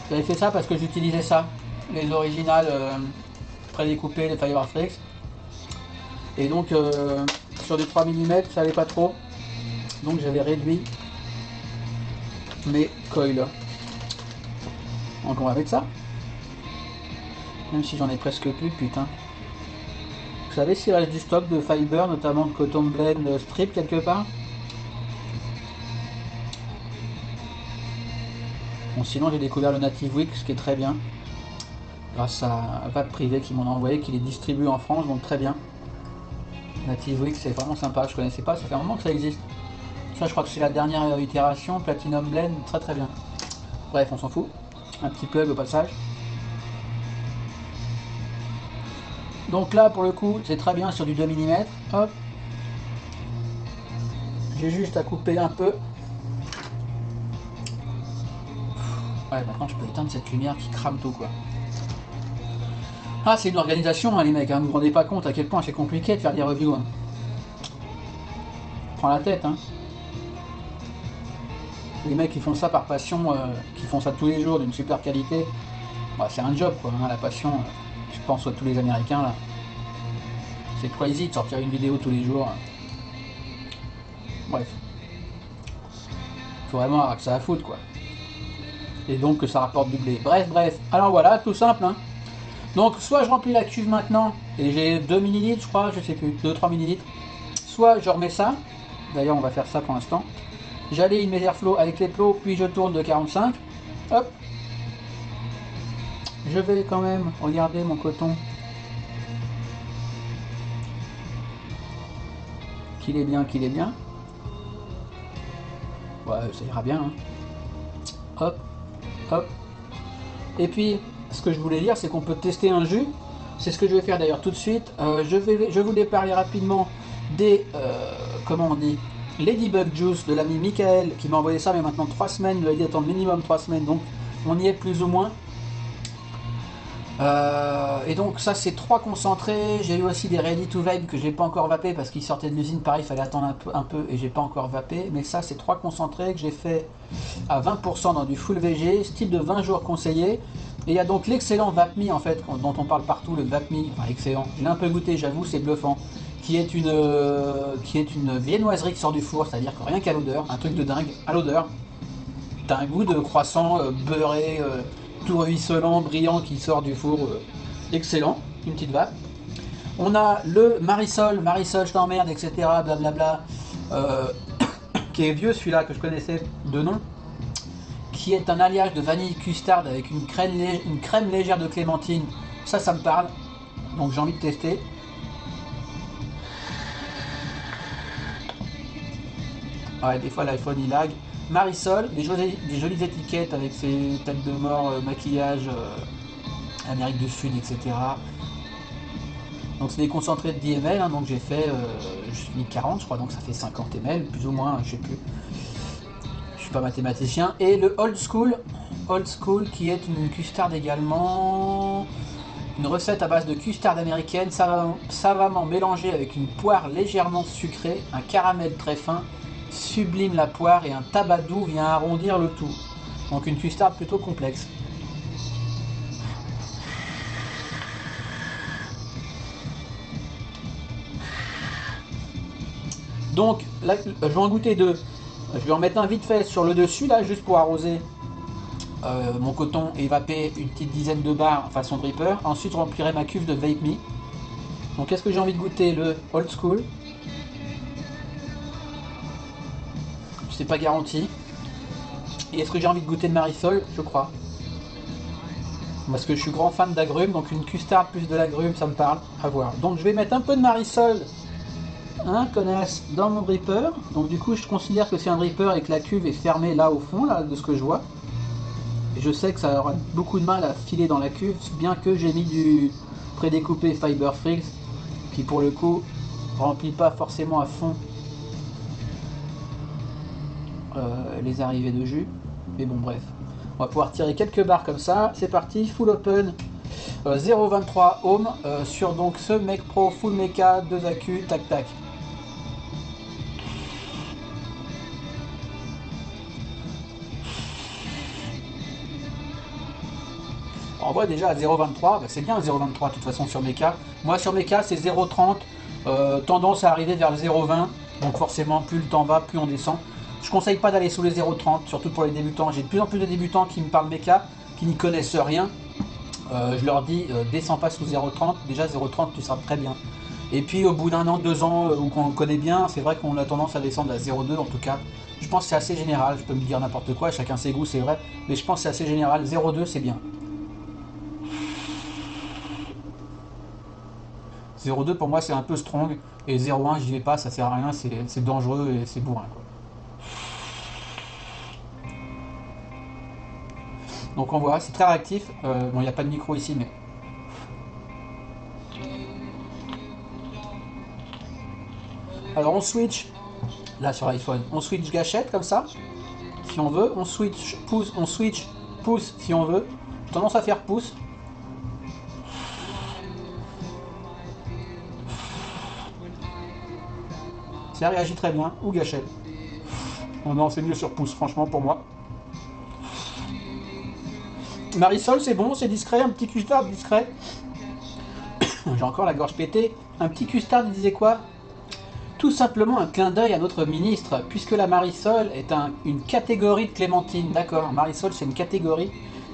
J'avais fait ça parce que j'utilisais ça. Les originales prédécoupé les Fiber Flakes. Et donc sur du 3 mm ça allait pas trop. Donc j'avais réduit mes coils. Donc on va mettre ça. Même si j'en ai presque plus, putain. Vous savez s'il reste du stock de fiber, notamment de Cotton Blend strip quelque part? Bon, sinon j'ai découvert le Native Wix qui est très bien. Grâce à Vape Privé qui m'en a envoyé, qui les distribue en France, donc très bien. Native Wix c'est vraiment sympa, je connaissais pas, ça fait un moment que ça existe. Ça je crois que c'est la dernière itération, Platinum Blend, très très bien. Bref, on s'en fout. Un petit plug au passage. Donc là pour le coup c'est très bien sur du 2 mm. Hop. J'ai juste à couper un peu. Ouais, maintenant je peux éteindre cette lumière qui crame tout quoi. Ah, c'est une organisation hein, les mecs, hein. Vous vous rendez pas compte à quel point c'est compliqué de faire des reviews. Hein. Prends la tête hein. Les mecs qui font ça par passion, qui font ça tous les jours d'une super qualité, bah, c'est un job quoi, hein, la passion. Je pense à tous les Américains là. C'est crazy de sortir une vidéo tous les jours. Bref. Faut vraiment avoir que ça à foutre quoi. Et donc que ça rapporte du blé. Bref. Alors voilà, tout simple hein. Donc soit je remplis la cuve maintenant, et j'ai 2 ml je crois, je sais plus, 2-3 ml. Soit je remets ça, d'ailleurs on va faire ça pour l'instant. J'aligne mes airflow avec les plots, puis je tourne de 45. Hop. Je vais quand même regarder mon coton. Qu'il est bien. Ouais, ça ira bien. Hein. Hop. Et puis, ce que je voulais dire, c'est qu'on peut tester un jus. C'est ce que je vais faire d'ailleurs tout de suite. Je voulais parler rapidement des... comment on dit, Ladybug Juice de l'ami Michael qui m'a envoyé ça mais maintenant 3 semaines, il a dit attendre minimum 3 semaines, donc on y est plus ou moins. Et donc ça c'est 3 concentrés. J'ai eu aussi des Ready to Vape que j'ai pas encore vapé parce qu'ils sortaient de l'usine, pareil il fallait attendre un peu et j'ai pas encore vapé, mais ça c'est 3 concentrés que j'ai fait à 20% dans du full VG, style de 20 jours conseillé. Et il y a donc l'excellent VapeMe en fait, dont on parle partout, le VapeMe, enfin excellent, je l'ai un peu goûté j'avoue, c'est bluffant, qui est une viennoiserie qui sort du four, c'est-à-dire que rien qu'à l'odeur, un truc de dingue, à l'odeur, t'as un goût de croissant beurré, tout ruisselant, brillant qui sort du four, excellent, une petite vape. On a le Marisol, je t'emmerde, etc., blablabla, qui est vieux celui-là que je connaissais de nom, qui est un alliage de vanille custard avec une crème légère de clémentine. Ça me parle, donc j'ai envie de tester. Ouais, des fois l'iPhone il lag. Marisol, des jolies étiquettes avec ses têtes de mort, maquillage, Amérique du Sud, etc. Donc c'est des concentrés de 10 ml, hein, donc j'ai fait, je mis 40 je crois, donc ça fait 50 ml, plus ou moins, je sais plus. Je suis pas mathématicien. Et le Old School qui est une custard également, une recette à base de custard américaine, savamment mélangée avec une poire légèrement sucrée, un caramel très fin, sublime la poire et un tabac doux vient arrondir le tout. Donc une custard plutôt complexe. Donc là, je vais en goûter 2. Je vais en mettre un vite fait sur le dessus là, juste pour arroser mon coton et vaper une petite dizaine de barres façon dripper. Ensuite je remplirai ma cuve de VapeMe. Donc qu'est-ce que j'ai envie de goûter? Le Old School. C'est pas garanti. Et est-ce que j'ai envie de goûter de Marisol? Je crois. Parce que je suis grand fan d'agrumes, donc une custard plus de l'agrume, ça me parle. À voir. Donc je vais mettre un peu de Marisol, hein, connasse, dans mon dripper. Donc du coup je considère que c'est un dripper et que la cuve est fermée là au fond, là, de ce que je vois. Et je sais que ça aura beaucoup de mal à filer dans la cuve, bien que j'ai mis du prédécoupé Fiber Flakes, qui pour le coup remplit pas forcément à fond les arrivées de jus. Mais bon bref. On va pouvoir tirer quelques barres comme ça. C'est parti, full open. 0,23 ohms sur donc ce Mec Pro Full Mecha 2 accus, tac tac. On voit déjà à 0,23, bah c'est bien 0,23 de toute façon sur mes cas. Moi sur mes cas c'est 0,30, tendance à arriver vers le 0,20, donc forcément plus le temps va, plus on descend. Je conseille pas d'aller sous les 0,30, surtout pour les débutants. J'ai de plus en plus de débutants qui me parlent méca, qui n'y connaissent rien. Je leur dis, descends pas sous 0,30, déjà 0,30 tu seras très bien. Et puis au bout d'un an, 2 ans, où qu'on le connaît bien, c'est vrai qu'on a tendance à descendre à 0,2 en tout cas. Je pense que c'est assez général, je peux me dire n'importe quoi, chacun ses goûts c'est vrai, mais je pense que c'est assez général, 0,2 c'est bien. 0,2 pour moi c'est un peu strong, et 0,1 j'y vais pas, ça sert à rien, c'est dangereux et c'est bourrin quoi. Donc on voit, c'est très réactif, bon il n'y a pas de micro ici mais... Alors on switch, là sur l'iPhone, on switch gâchette comme ça, si on veut, on switch pouce si on veut, j'ai tendance à faire pouce. Ça réagit très bien, ou gâchette. Oh non, c'est mieux sur pouce, franchement, pour moi. Marisol, c'est bon, c'est discret, un petit custard discret. J'ai encore la gorge pétée. Un petit custard, il disait quoi? Tout simplement un clin d'œil à notre ministre, puisque la Marisol est une catégorie de clémentine. D'accord, Marisol, c'est une catégorie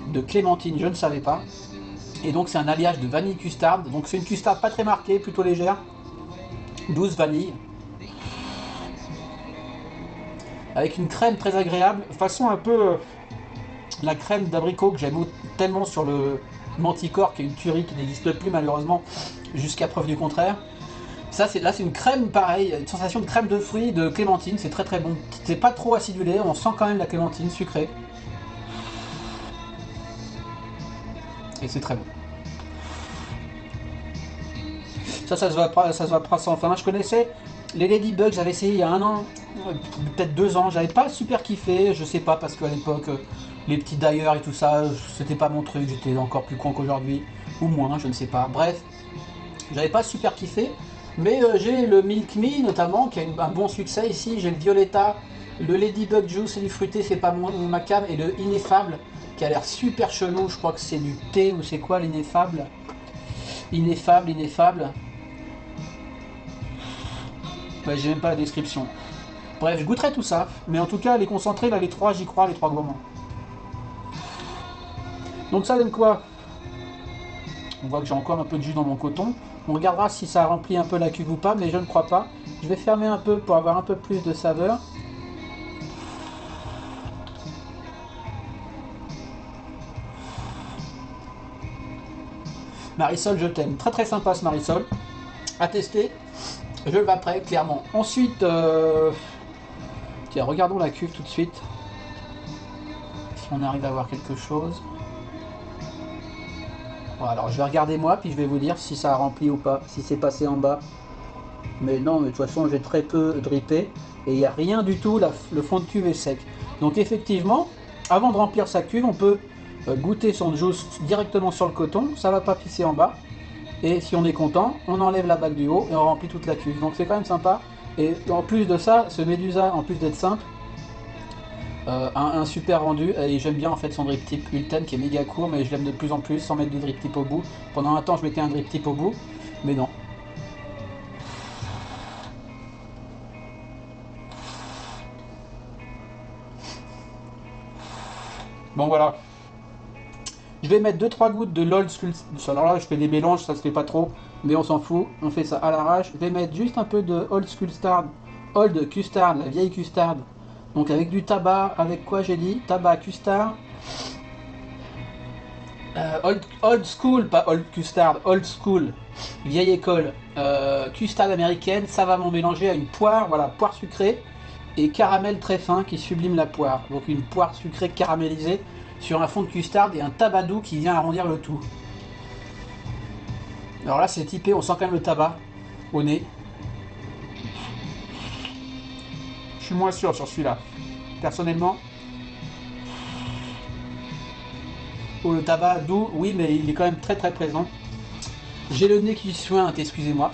de clémentine, je ne savais pas. Et donc, c'est un alliage de vanille custard. Donc, c'est une custard pas très marquée, plutôt légère. Douce vanille. Avec une crème très agréable, façon un peu la crème d'abricot que j'aime tellement sur le Manticore, qui est une tuerie qui n'existe plus malheureusement jusqu'à preuve du contraire. Ça c'est là c'est une crème pareil, une sensation de crème de fruits, de clémentine, c'est très très bon. C'est pas trop acidulé, on sent quand même la clémentine sucrée. Et c'est très bon. Ça se va pas sans fin. Je connaissais les Ladybugs, j'avais essayé il y a 1 an, peut-être 2 ans, j'avais pas super kiffé, je sais pas, parce qu'à l'époque, les petits d'ailleurs et tout ça, c'était pas mon truc, j'étais encore plus con qu'aujourd'hui, ou moins, je ne sais pas. Bref, j'avais pas super kiffé, mais j'ai le Milk Me notamment, qui a un bon succès ici, j'ai le Violetta, le Ladybug Juice et du fruité, c'est pas ma cam, et le Ineffable, qui a l'air super chelou, je crois que c'est du thé, ou c'est quoi l'ineffable? Ineffable. Bah, j'ai même pas la description. Bref, je goûterai tout ça. Mais en tout cas, les concentrés, là, les 3, j'y crois, les 3 gourmands. Donc ça donne quoi? On voit que j'ai encore un peu de jus dans mon coton. On regardera si ça remplit un peu la cuve ou pas, mais je ne crois pas. Je vais fermer un peu pour avoir un peu plus de saveur. Marisol, je t'aime. Très très sympa ce Marisol. À tester. Je le vaperai, clairement. Ensuite, tiens, regardons la cuve tout de suite. Si on arrive à voir quelque chose. Bon, alors je vais regarder moi, puis je vais vous dire si ça a rempli ou pas, si c'est passé en bas. Mais non, mais de toute façon, j'ai très peu drippé. Et il n'y a rien du tout, le fond de cuve est sec. Donc effectivement, avant de remplir sa cuve, on peut goûter son juice directement sur le coton. Ça va pas pisser en bas. Et si on est content, on enlève la bague du haut et on remplit toute la cuve. Donc c'est quand même sympa. Et en plus de ça, ce Medusa, en plus d'être simple, a un super rendu. Et j'aime bien en fait son drip tip Ultem qui est méga court, mais je l'aime de plus en plus sans mettre de drip tip au bout. Pendant un temps, je mettais un drip tip au bout, mais non. Bon voilà. Je vais mettre 2-3 gouttes de l'Old School. Alors là, je fais des mélanges, ça se fait pas trop, mais on s'en fout. On fait ça à l'arrache. Je vais mettre juste un peu de Old Custard, Old Custard, la vieille custard. Donc avec du tabac, avec quoi j'ai dit? Tabac, custard. Old School, pas Old Custard, Old School, vieille école. Custard américaine, ça va m'en mélanger à une poire, voilà, poire sucrée et caramel très fin qui sublime la poire. Donc une poire sucrée caramélisée sur un fond de custard et un tabac doux qui vient arrondir le tout. Alors là c'est typé, on sent quand même le tabac au nez. Je suis moins sûr sur celui-là. Personnellement. Oh, le tabac doux, oui, mais il est quand même très très présent. J'ai le nez qui sointe, excusez-moi.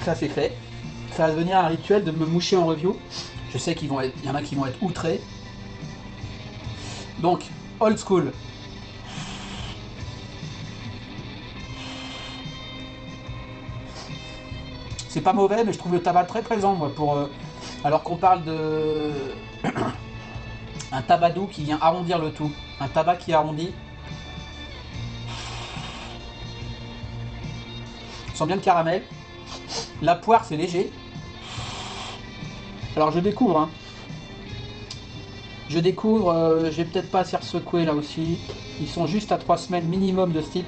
Ça c'est fait. Ça va devenir un rituel de me moucher en review. Je sais qu'il y en a qui vont être outrés. Donc, old school. C'est pas mauvais, mais je trouve le tabac très présent, moi, alors qu'on parle de un tabac doux qui vient arrondir le tout. Un tabac qui arrondit. On sent bien le caramel. La poire, c'est léger. Alors je découvre, hein. Je découvre, j'ai peut-être pas assez secoué là aussi. Ils sont juste à 3 semaines minimum de ce type.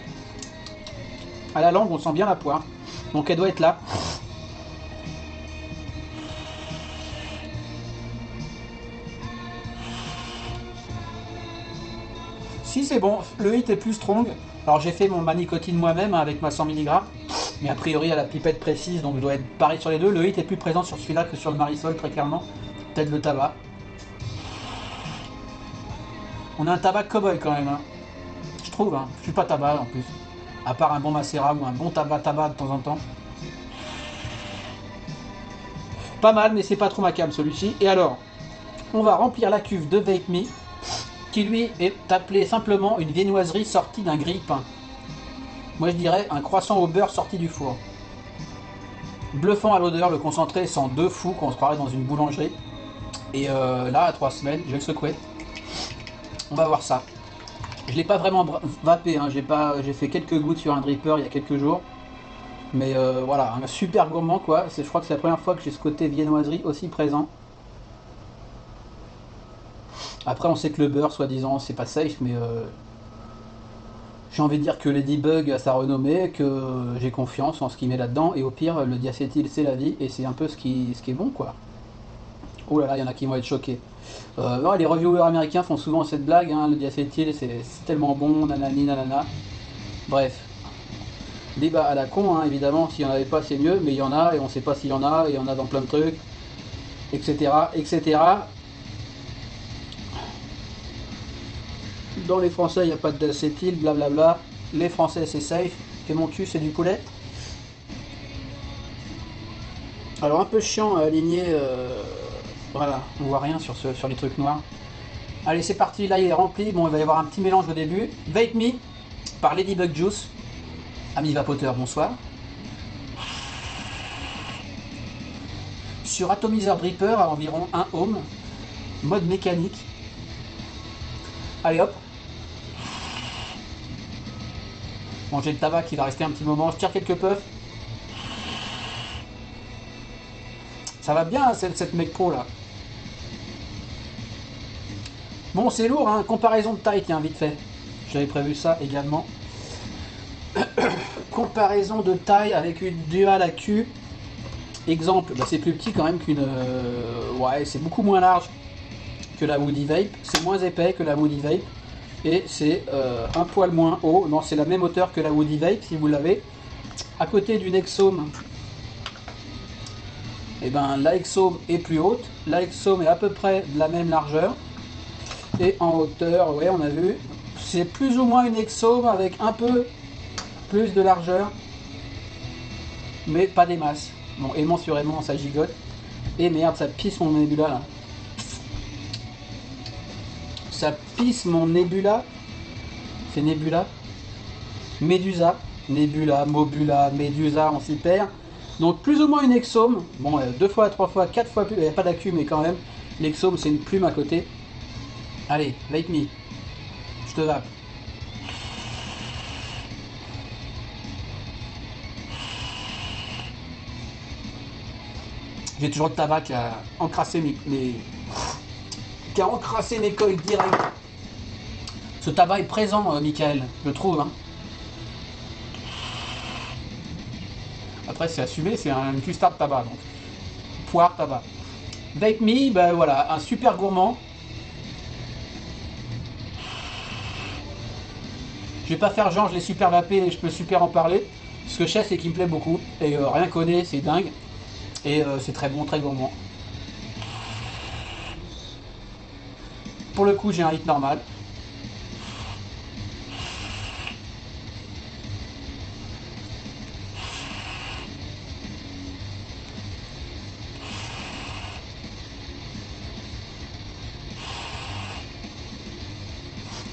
À la langue, on sent bien la poire. Donc elle doit être là. Si c'est bon, le hit est plus strong. Alors j'ai fait ma nicotine moi-même, hein, avec ma 100 mg. Mais a priori à la pipette précise, donc je dois être pareil sur les deux. Le hit est plus présent sur celui-là que sur le Marisol, très clairement. Peut-être le tabac. On a un tabac cowboy quand même, hein. Je trouve, hein. Je suis pas tabac en plus. À part un bon macérat ou un bon tabac de temps en temps. Pas mal, mais c'est pas trop ma cam celui-ci. Et alors, on va remplir la cuve de Vape Me, qui lui est appelé simplement une viennoiserie sortie d'un grille-pain. Moi je dirais un croissant au beurre sorti du four. Bluffant à l'odeur, le concentré sent de fou qu'on se croirait dans une boulangerie. Et là, à 3 semaines, je vais le secouer. On va voir ça. Je l'ai pas vraiment vapé, hein. J'ai fait quelques gouttes sur un dripper il y a quelques jours. Mais voilà, un super gourmand quoi. Je crois que c'est la première fois que j'ai ce côté viennoiserie aussi présent. Après on sait que le beurre, soi-disant, c'est pas safe, mais j'ai envie de dire que Ladybug a sa renommée, que j'ai confiance en ce qu'il met là-dedans, et au pire, le diacétyl c'est la vie, et c'est un peu ce qui est bon quoi. Oh là là, il y en a qui vont être choqués. Ouais, les reviewers américains font souvent cette blague, hein, le diacétyl c'est tellement bon, nanani nanana. Bref. Débat à la con, hein, évidemment, s'il n'y en avait pas c'est mieux, mais il y en a, et on ne sait pas s'il y en a, et il y en a dans plein de trucs, etc. etc. Dans les Français, il n'y a pas d'acétyl, blablabla. Les Français, c'est safe. Et mon cul, c'est du poulet. Alors, un peu chiant à aligner. Voilà, on voit rien sur les trucs noirs. Allez, c'est parti. Là, il est rempli. Bon, il va y avoir un petit mélange au début. Vape Me par Ladybug Juice. Ami vapoteur, bonsoir. Sur atomiseur dripper à environ 1 ohm. Mode mécanique. Allez hop. Bon, j'ai le tabac qui va rester un petit moment. Je tire quelques puffs. Ça va bien, cette Mec Pro là. Bon, c'est lourd, hein. Comparaison de taille, tiens, vite fait. J'avais prévu ça également. Comparaison de taille avec une Dual AQ. Exemple, bah c'est plus petit quand même qu'une... ouais, c'est beaucoup moins large que la Woody Vape. C'est moins épais que la Woody Vape. Et c'est un poil moins haut. Non, c'est la même hauteur que la Woody Vape, si vous l'avez. À côté d'une Exome, et ben la Exome est plus haute. La Exome est à peu près de la même largeur. Et en hauteur, ouais, on a vu, c'est plus ou moins une Exome avec un peu plus de largeur. Mais pas des masses. Bon, aimant sur aimant, ça gigote. Et merde, ça pisse mon Nebula là. Ça pisse mon Nebula. C'est Nebula. Médusa. Nebula, Mobula, Médusa, on s'y perd. Donc plus ou moins une Exome. Bon, 2 fois, 3 fois, 4 fois plus. Il n'y a pas d'accu, mais quand même. L'Exome, c'est une plume à côté. Allez, Vape Me. Je te vape. J'ai toujours le tabac qui a encrassé qui a encrassé mes coils direct. Ce tabac est présent, Michael, je trouve. Hein. Après, c'est assumé, c'est un custard tabac. Donc. Poire tabac. Vape Me, ben voilà, un super gourmand. Je vais pas faire genre je l'ai super vapé et je peux super en parler. Ce que je sais, c'est qu'il me plaît beaucoup. Et rien connaît, c'est dingue. Et c'est très bon, très gourmand. Pour le coup, j'ai un hit normal.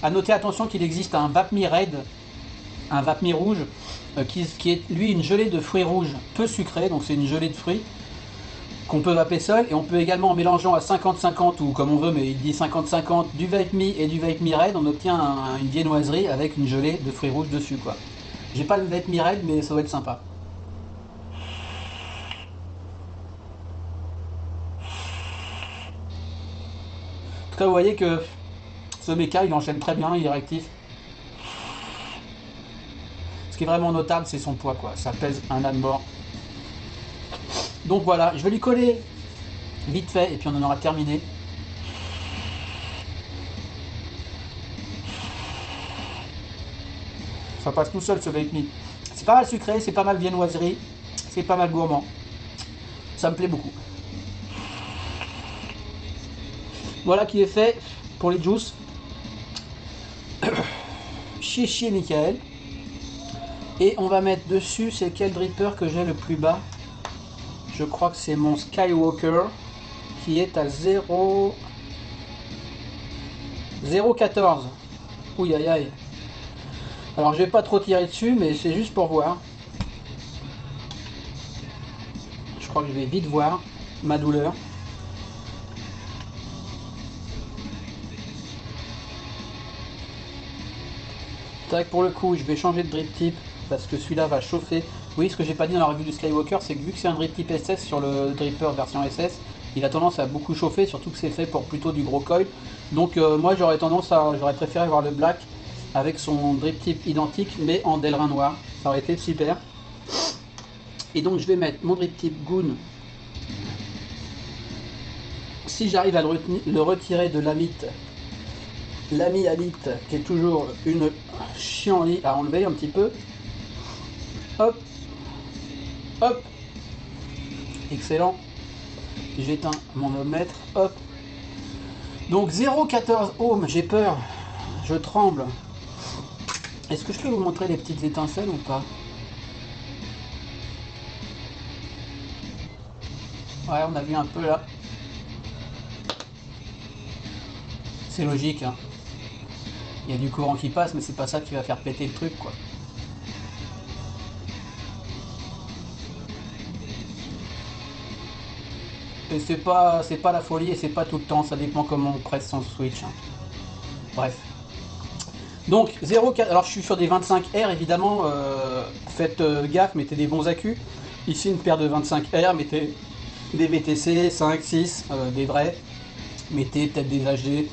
À noter, attention, qu'il existe un Vape Me Red, un Vape Me rouge, qui est lui une gelée de fruits rouges peu sucrée, donc c'est une gelée de fruits qu'on peut vaper seul, et on peut également, en mélangeant à 50-50 ou comme on veut, mais il dit 50-50, du Vape Me et du Vape Me Red, on obtient une viennoiserie avec une gelée de fruits rouges dessus, quoi. J'ai pas le Vape Me Red, mais ça va être sympa. En tout cas, vous voyez que ce méca, il enchaîne très bien, il est réactif. Ce qui est vraiment notable, c'est son poids, quoi. Ça pèse un âne mort. Donc voilà, je vais lui coller vite fait et puis on en aura terminé. Ça passe tout seul ce Vape Me. C'est pas mal sucré, c'est pas mal viennoiserie, c'est pas mal gourmand. Ça me plaît beaucoup. Voilà qui est fait pour les juices. Chier Michael. Et on va mettre dessus, c'est quel dripper que j'ai le plus bas? Je crois que c'est mon Skywalker qui est à 0,14. Ouh aïe aïe. Alors je vais pas trop tirer dessus, mais c'est juste pour voir. Je crois que je vais vite voir ma douleur. Tac, pour le coup, je vais changer de drip tip parce que celui-là va chauffer. Oui, ce que j'ai pas dit dans la revue du Skywalker, c'est que vu que c'est un drip type SS sur le dripper version SS, il a tendance à beaucoup chauffer, surtout que c'est fait pour plutôt du gros coil. Donc moi j'aurais préféré avoir le black avec son drip type identique, mais en Delrin noir. Ça aurait été super. Et donc je vais mettre mon drip type Goon. Si j'arrive à le retirer de l'Amit Alite, qui est toujours une chienlit à enlever un petit peu. Hop, hop, excellent. J'éteins mon ohmmètre, hop. Donc 0,14 ohms, j'ai peur, je tremble. Est-ce que je peux vous montrer les petites étincelles ou pas? Ouais, on a vu un peu là. C'est logique, hein. Il y a du courant qui passe, mais c'est pas ça qui va faire péter le truc, quoi. Et c'est pas la folie et c'est pas tout le temps, ça dépend comment on presse son switch, hein. Bref. Donc 0,4, alors je suis sur des 25R évidemment, faites gaffe, mettez des bons accus. Ici une paire de 25R, mettez des VTC 5, 6, des vrais. Mettez peut-être des AG,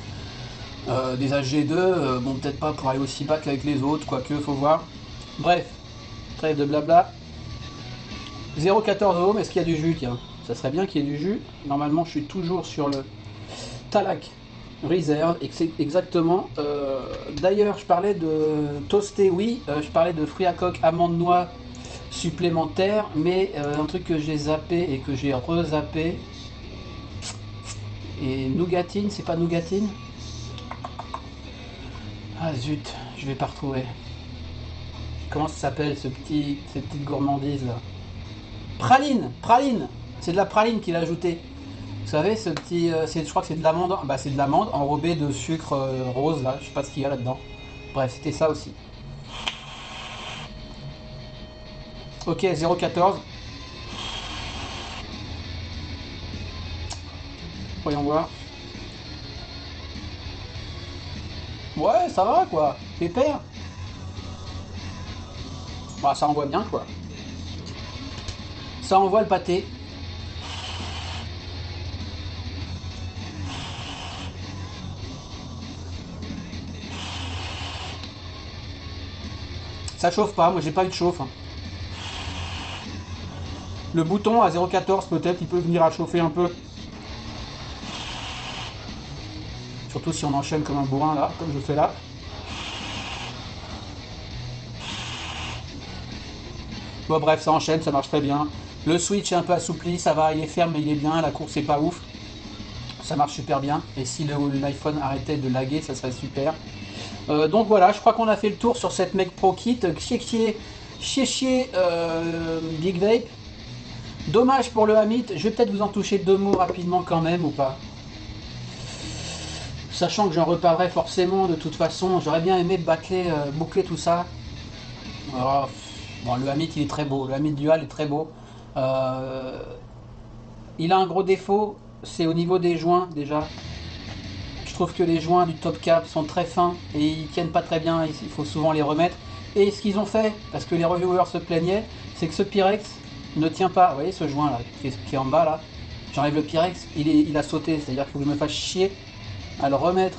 des AG2, bon peut-être pas pour aller aussi bas qu'avec les autres, quoique, faut voir. Bref, trêve de blabla. 0,14 ohms, est-ce qu'il y a du jus? Tiens, ça serait bien qu'il y ait du jus. Normalement je suis toujours sur le Talak Reserve, exactement. D'ailleurs je parlais de toasté, oui, je parlais de fruits à coque, amandes noix supplémentaires, mais un truc que j'ai zappé et que j'ai rezappé. Et nougatine, c'est pas nougatine? Ah zut, je vais pas retrouver. Comment ça s'appelle cette petite gourmandise là? Praline, praline. C'est de la praline qu'il a ajouté. Vous savez, ce petit, je crois que c'est de l'amande, bah c'est de l'amande enrobée de sucre rose là, je sais pas ce qu'il y a là-dedans. Bref, c'était ça aussi. Ok, 0,14. Voyons voir. Ouais, ça va quoi, pépère. Bah ça envoie bien quoi. Ça envoie le pâté. Ça chauffe pas, moi j'ai pas eu de chauffe, hein. Le bouton à 0,14 peut-être, il peut venir à chauffer un peu. Surtout si on enchaîne comme un bourrin là, comme je fais là. Bon bref, ça enchaîne, ça marche très bien. Le switch est un peu assoupli, ça va, il est ferme mais il est bien, la course est pas ouf. Ça marche super bien. Et si l'iPhone arrêtait de laguer, ça serait super. Donc voilà, je crois qu'on a fait le tour sur cette Mec Pro Kit. Chier Big Vape. Dommage pour le Amit. Je vais peut-être vous en toucher deux mots rapidement quand même ou pas. Sachant que j'en reparlerai forcément de toute façon, j'aurais bien aimé boucler tout ça. Oh, bon, le Hamid il est très beau, le Hamid Dual est très beau. Euh, il a un gros défaut, c'est au niveau des joints déjà. Je trouve que les joints du top cap sont très fins et ils tiennent pas très bien, il faut souvent les remettre. Et ce qu'ils ont fait, parce que les reviewers se plaignaient, c'est que ce Pyrex ne tient pas. Vous voyez ce joint là, qui est en bas là, j'enlève le Pyrex, il a sauté, c'est-à-dire qu'il faut que je me fasse chier à le remettre.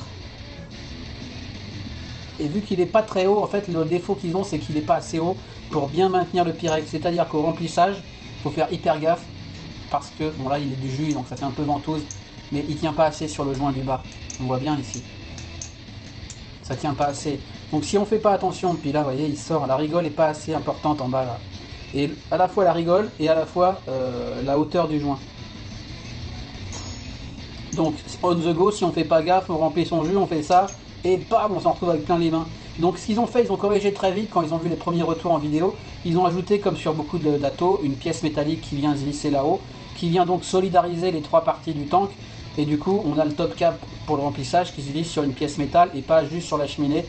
Et vu qu'il n'est pas très haut, en fait le défaut qu'ils ont c'est qu'il n'est pas assez haut pour bien maintenir le Pyrex. C'est-à-dire qu'au remplissage, il faut faire hyper gaffe, parce que, bon là il est du jus donc ça fait un peu ventouse, mais il tient pas assez sur le joint du bas. On voit bien ici. Ça tient pas assez. Donc si on fait pas attention, puis là vous voyez il sort, la rigole est pas assez importante en bas là. Et à la fois la rigole et à la fois la hauteur du joint. Donc on the go, si on fait pas gaffe, on remplit son jus, on fait ça, et bam, on s'en retrouve avec plein les mains. Donc ce qu'ils ont fait, ils ont corrigé très vite quand ils ont vu les premiers retours en vidéo. Ils ont ajouté, comme sur beaucoup d'Atto, une pièce métallique qui vient se visser là-haut, qui vient donc solidariser les trois parties du tank. Et du coup, on a le top cap pour le remplissage qui se visse sur une pièce métal et pas juste sur la cheminée.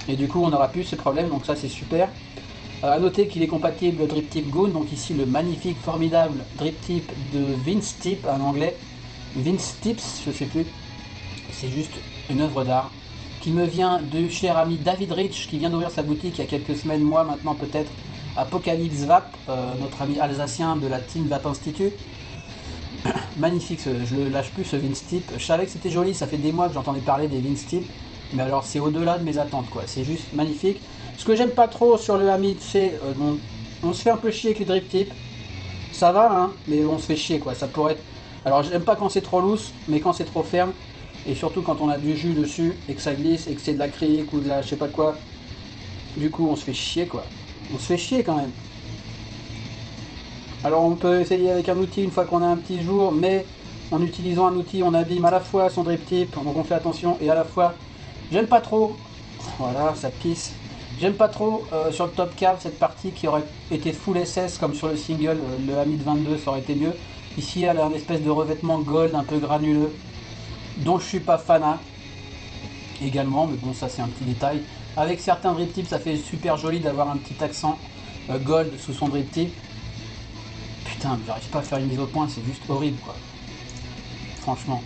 Et du coup, on n'aura plus ce problème, donc ça c'est super. A noter qu'il est compatible drip tip Goon, donc ici le magnifique, formidable drip tip de Vince Tip en anglais. Vince Tips, je sais plus. C'est juste une œuvre d'art qui me vient de cher ami David Rich, qui vient d'ouvrir sa boutique il y a quelques semaines, mois maintenant peut-être, Apocalypse Vap, notre ami alsacien de la Team Vap Institute. Magnifique, je le lâche plus ce Vince Tip. Je savais que c'était joli, ça fait des mois que j'entendais parler des Vince Tip, mais alors c'est au-delà de mes attentes quoi, c'est juste magnifique. Ce que j'aime pas trop sur le Hamid, c'est on se fait un peu chier avec les drip tips. Ça va hein, mais on se fait chier quoi, ça pourrait être... Alors j'aime pas quand c'est trop loose, mais quand c'est trop ferme, et surtout quand on a du jus dessus, et que ça glisse, et que c'est de l'acrylique ou de la je sais pas quoi, du coup on se fait chier quoi. On se fait chier quand même. Alors on peut essayer avec un outil une fois qu'on a un petit jour, mais en utilisant un outil on abîme à la fois son drip tip, donc on fait attention, et à la fois, j'aime pas trop, voilà ça pisse, j'aime pas trop sur le top cap cette partie qui aurait été full SS comme sur le single, le Hamid 22 ça aurait été mieux. Ici elle a une espèce de revêtement gold un peu granuleux, dont je suis pas fanat également, mais bon ça c'est un petit détail. Avec certains drip tips ça fait super joli d'avoir un petit accent gold sous son drip tip. Putain, j'arrive pas à faire une mise au point, c'est juste horrible quoi. Franchement.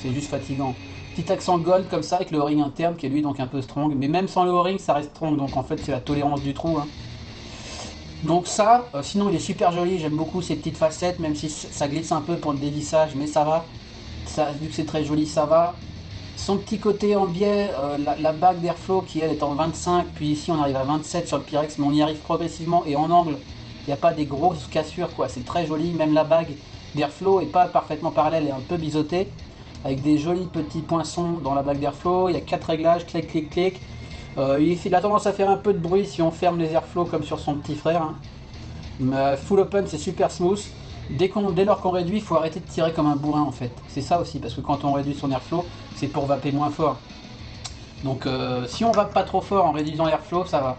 C'est juste fatigant. Petit accent gold comme ça avec le o-ring interne qui est lui donc un peu strong. Mais même sans le o-ring ça reste strong, donc en fait c'est la tolérance du trou. Hein. Donc ça, sinon il est super joli, j'aime beaucoup ces petites facettes, même si ça glisse un peu pour le dévissage, mais ça va. Ça, vu que c'est très joli, ça va. Son petit côté en biais, la bague d'airflow qui elle est en 25, puis ici on arrive à 27 sur le Pyrex, mais on y arrive progressivement et en angle. Il n'y a pas des grosses cassures quoi, c'est très joli, même la bague d'airflow est pas parfaitement parallèle, elle est un peu biseautée, avec des jolis petits poinçons dans la bague d'airflow, il y a 4 réglages, clic clic clic. Il a tendance à faire un peu de bruit si on ferme les airflows comme sur son petit frère. Hein. Mais full open c'est super smooth, dès lors qu'on réduit il faut arrêter de tirer comme un bourrin en fait, c'est ça aussi, parce que quand on réduit son airflow c'est pour vaper moins fort. Donc si on vape pas trop fort en réduisant l'airflow ça va.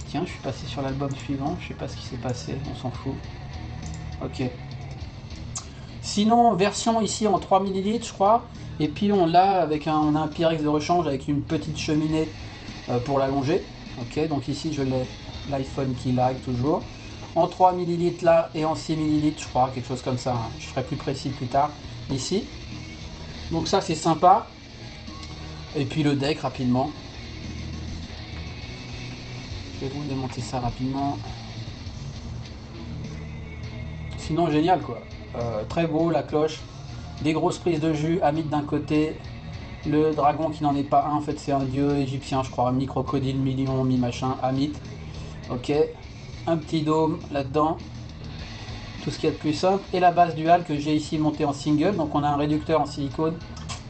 Tiens, je suis passé sur l'album suivant, je sais pas ce qui s'est passé, on s'en fout. Ok. Sinon, version ici en 3 ml je crois, et puis on l'a avec on a un Pyrex de rechange avec une petite cheminée pour l'allonger. Ok, donc ici je l'ai, l'iPhone qui lag toujours. En 3 ml là et en 6 ml je crois, quelque chose comme ça, hein. Je ferai plus précis plus tard, ici. Donc ça c'est sympa. Et puis le deck rapidement. Je vais vous démonter ça rapidement. Sinon génial quoi. Très beau la cloche. Des grosses prises de jus, Hamid d'un côté. Le dragon qui n'en est pas un, en fait c'est un dieu égyptien je crois. Mi-crocodile, mi-lion, mi-machin, Hamid. Ok. Un petit dôme là-dedans. Tout ce qu'il y a de plus simple. Et la base dual que j'ai ici montée en single. Donc on a un réducteur en silicone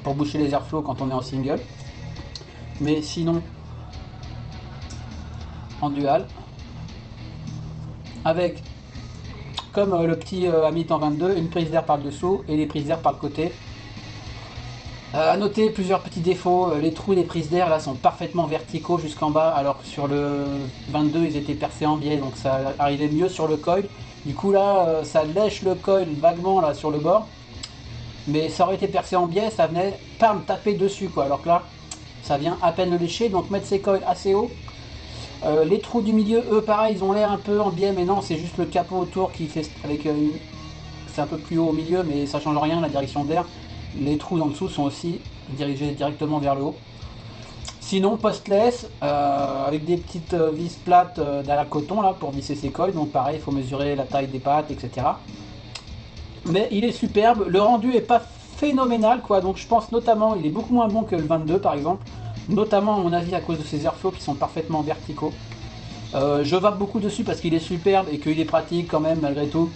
pour boucher les airflows quand on est en single. Mais sinon en dual avec comme le petit Hamid en 22 une prise d'air par le dessous et les prises d'air par le côté. À noter plusieurs petits défauts, les trous des prises d'air là sont parfaitement verticaux jusqu'en bas, alors que sur le 22 ils étaient percés en biais, donc ça arrivait mieux sur le coil. Du coup là ça lèche le coil vaguement là sur le bord. Mais ça aurait été percé en biais, ça venait pas me taper dessus quoi. Alors que là, ça vient à peine le lécher, donc mettre ses coils assez haut. Les trous du milieu, eux pareil, ils ont l'air un peu en biais, mais non, c'est juste le capot autour qui fait avec c'est un peu plus haut au milieu, mais ça change rien la direction d'air. Les trous en dessous sont aussi dirigés directement vers le haut. Sinon, postless, avec des petites vis plates derrière coton là pour visser ses coils, donc pareil, il faut mesurer la taille des pattes, etc. Mais il est superbe, le rendu est pas phénoménal quoi, donc je pense notamment, il est beaucoup moins bon que le 22 par exemple, notamment à mon avis à cause de ses airflows qui sont parfaitement verticaux. Je vape beaucoup dessus parce qu'il est superbe et qu'il est pratique quand même malgré tout.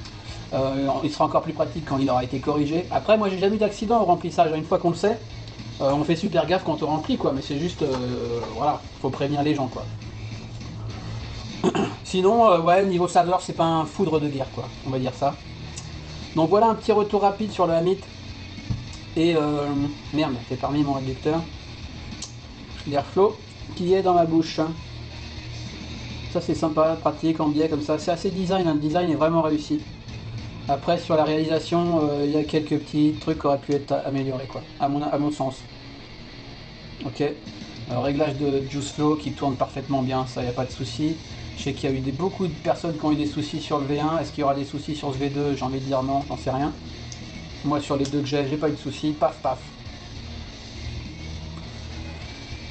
Il sera encore plus pratique quand il aura été corrigé. Après moi j'ai jamais eu d'accident au remplissage, une fois qu'on le sait, on fait super gaffe quand on remplit quoi, mais c'est juste, voilà, faut prévenir les gens quoi. Sinon, ouais, niveau saveur c'est pas un foudre de guerre quoi, on va dire ça. Donc voilà un petit retour rapide sur le Hamit. Et merde, c'est parmi mon réducteur. L'airflow qui est dans ma bouche. Ça c'est sympa, pratique en biais comme ça. C'est assez design, hein. Le design est vraiment réussi. Après sur la réalisation, il y a quelques petits trucs qui auraient pu être améliorés quoi, à mon sens. Ok. Réglage de juice flow qui tourne parfaitement bien, ça y a pas de souci. Je sais qu'il y a eu beaucoup de personnes qui ont eu des soucis sur le V1. Est-ce qu'il y aura des soucis sur ce V2? J'ai envie de dire non, j'en sais rien. Moi sur les deux que j'ai pas eu de soucis, paf paf.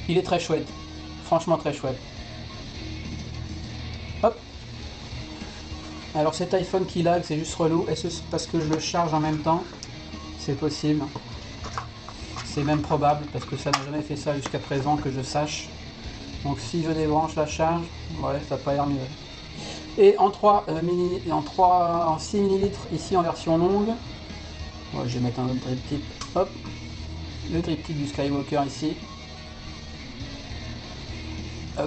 Il est très chouette, franchement très chouette. Hop. Alors cet iPhone qui lag, c'est juste relou. Est-ce que c'est parce que je le charge en même temps? C'est possible. C'est même probable parce que ça n'a jamais fait ça jusqu'à présent que je sache. Donc si je débranche la charge, ouais, ça n'a pas l'air mieux. Et en 6 ml ici en version longue. Ouais, je vais mettre un autre triptyque. Hop. Le triptyque du Skywalker ici.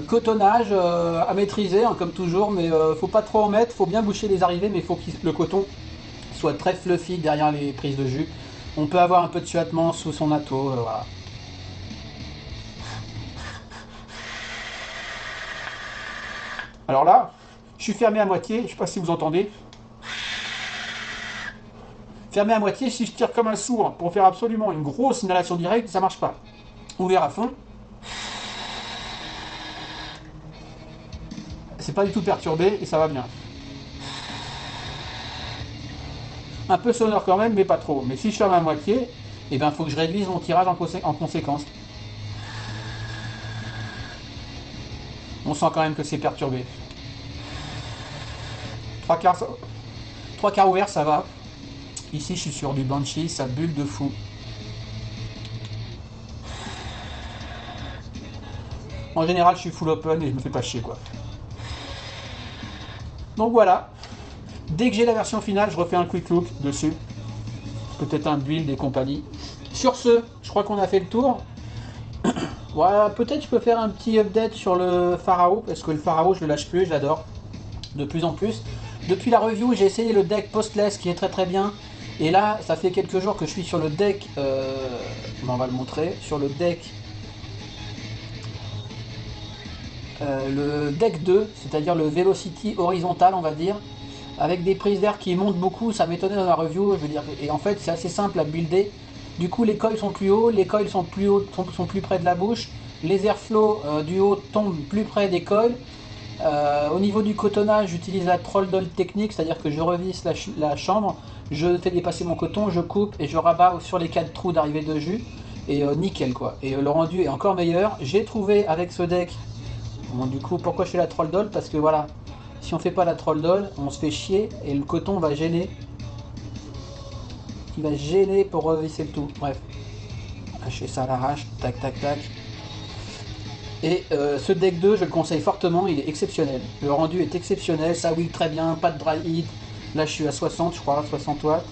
Cotonnage à maîtriser hein, comme toujours, mais faut pas trop en mettre, faut bien boucher les arrivées, mais il faut que le coton soit très fluffy derrière les prises de jus. On peut avoir un peu de suattement sous son atto, voilà. Alors là, je suis fermé à moitié, je sais pas si vous entendez. Fermé à moitié, si je tire comme un sourd pour faire absolument une grosse inhalation directe, ça marche pas. Ouvert à fond. C'est pas du tout perturbé et ça va bien. Un peu sonore quand même, mais pas trop. Mais si je ferme à moitié, eh ben, faut que je réduise mon tirage en conséquence. On sent quand même que c'est perturbé. Trois quarts ouverts, ça va. Ici, je suis sur du Banshee, ça bulle de fou. En général, je suis full open et je me fais pas chier, quoi. Donc voilà. Dès que j'ai la version finale, je refais un quick look dessus. Peut-être un build et compagnie. Sur ce, je crois qu'on a fait le tour. Voilà, peut-être je peux faire un petit update sur le Pharao, parce que le Pharao, je le lâche plus, je l'adore. De plus en plus. Depuis la review, j'ai essayé le deck postless qui est très très bien. Et là, ça fait quelques jours que je suis sur le deck, on va le montrer, sur le deck 2, c'est-à-dire le Velocity horizontal, on va dire, avec des prises d'air qui montent beaucoup. Ça m'étonnait dans la review, je veux dire, et en fait c'est assez simple à builder. Du coup les coils sont plus hauts, les coils sont plus hauts, sont plus près de la bouche, les airflows du haut tombent plus près des coils. Au niveau du cotonnage, j'utilise la troll doll technique, c'est-à-dire que je revisse la chambre, je fais dépasser mon coton, je coupe et je rabats sur les 4 trous d'arrivée de jus, et nickel quoi. Et le rendu est encore meilleur. J'ai trouvé avec ce deck, bon, du coup pourquoi je fais la troll doll, parce que voilà, si on fait pas la troll doll, on se fait chier et le coton va gêner. Il va gêner pour revisser le tout. Bref, lâcher ça à l'arrache, tac tac tac. Et ce deck 2, je le conseille fortement, il est exceptionnel. Le rendu est exceptionnel, ça whip très bien, pas de dry heat. Là je suis à 60, je crois, 60 watts.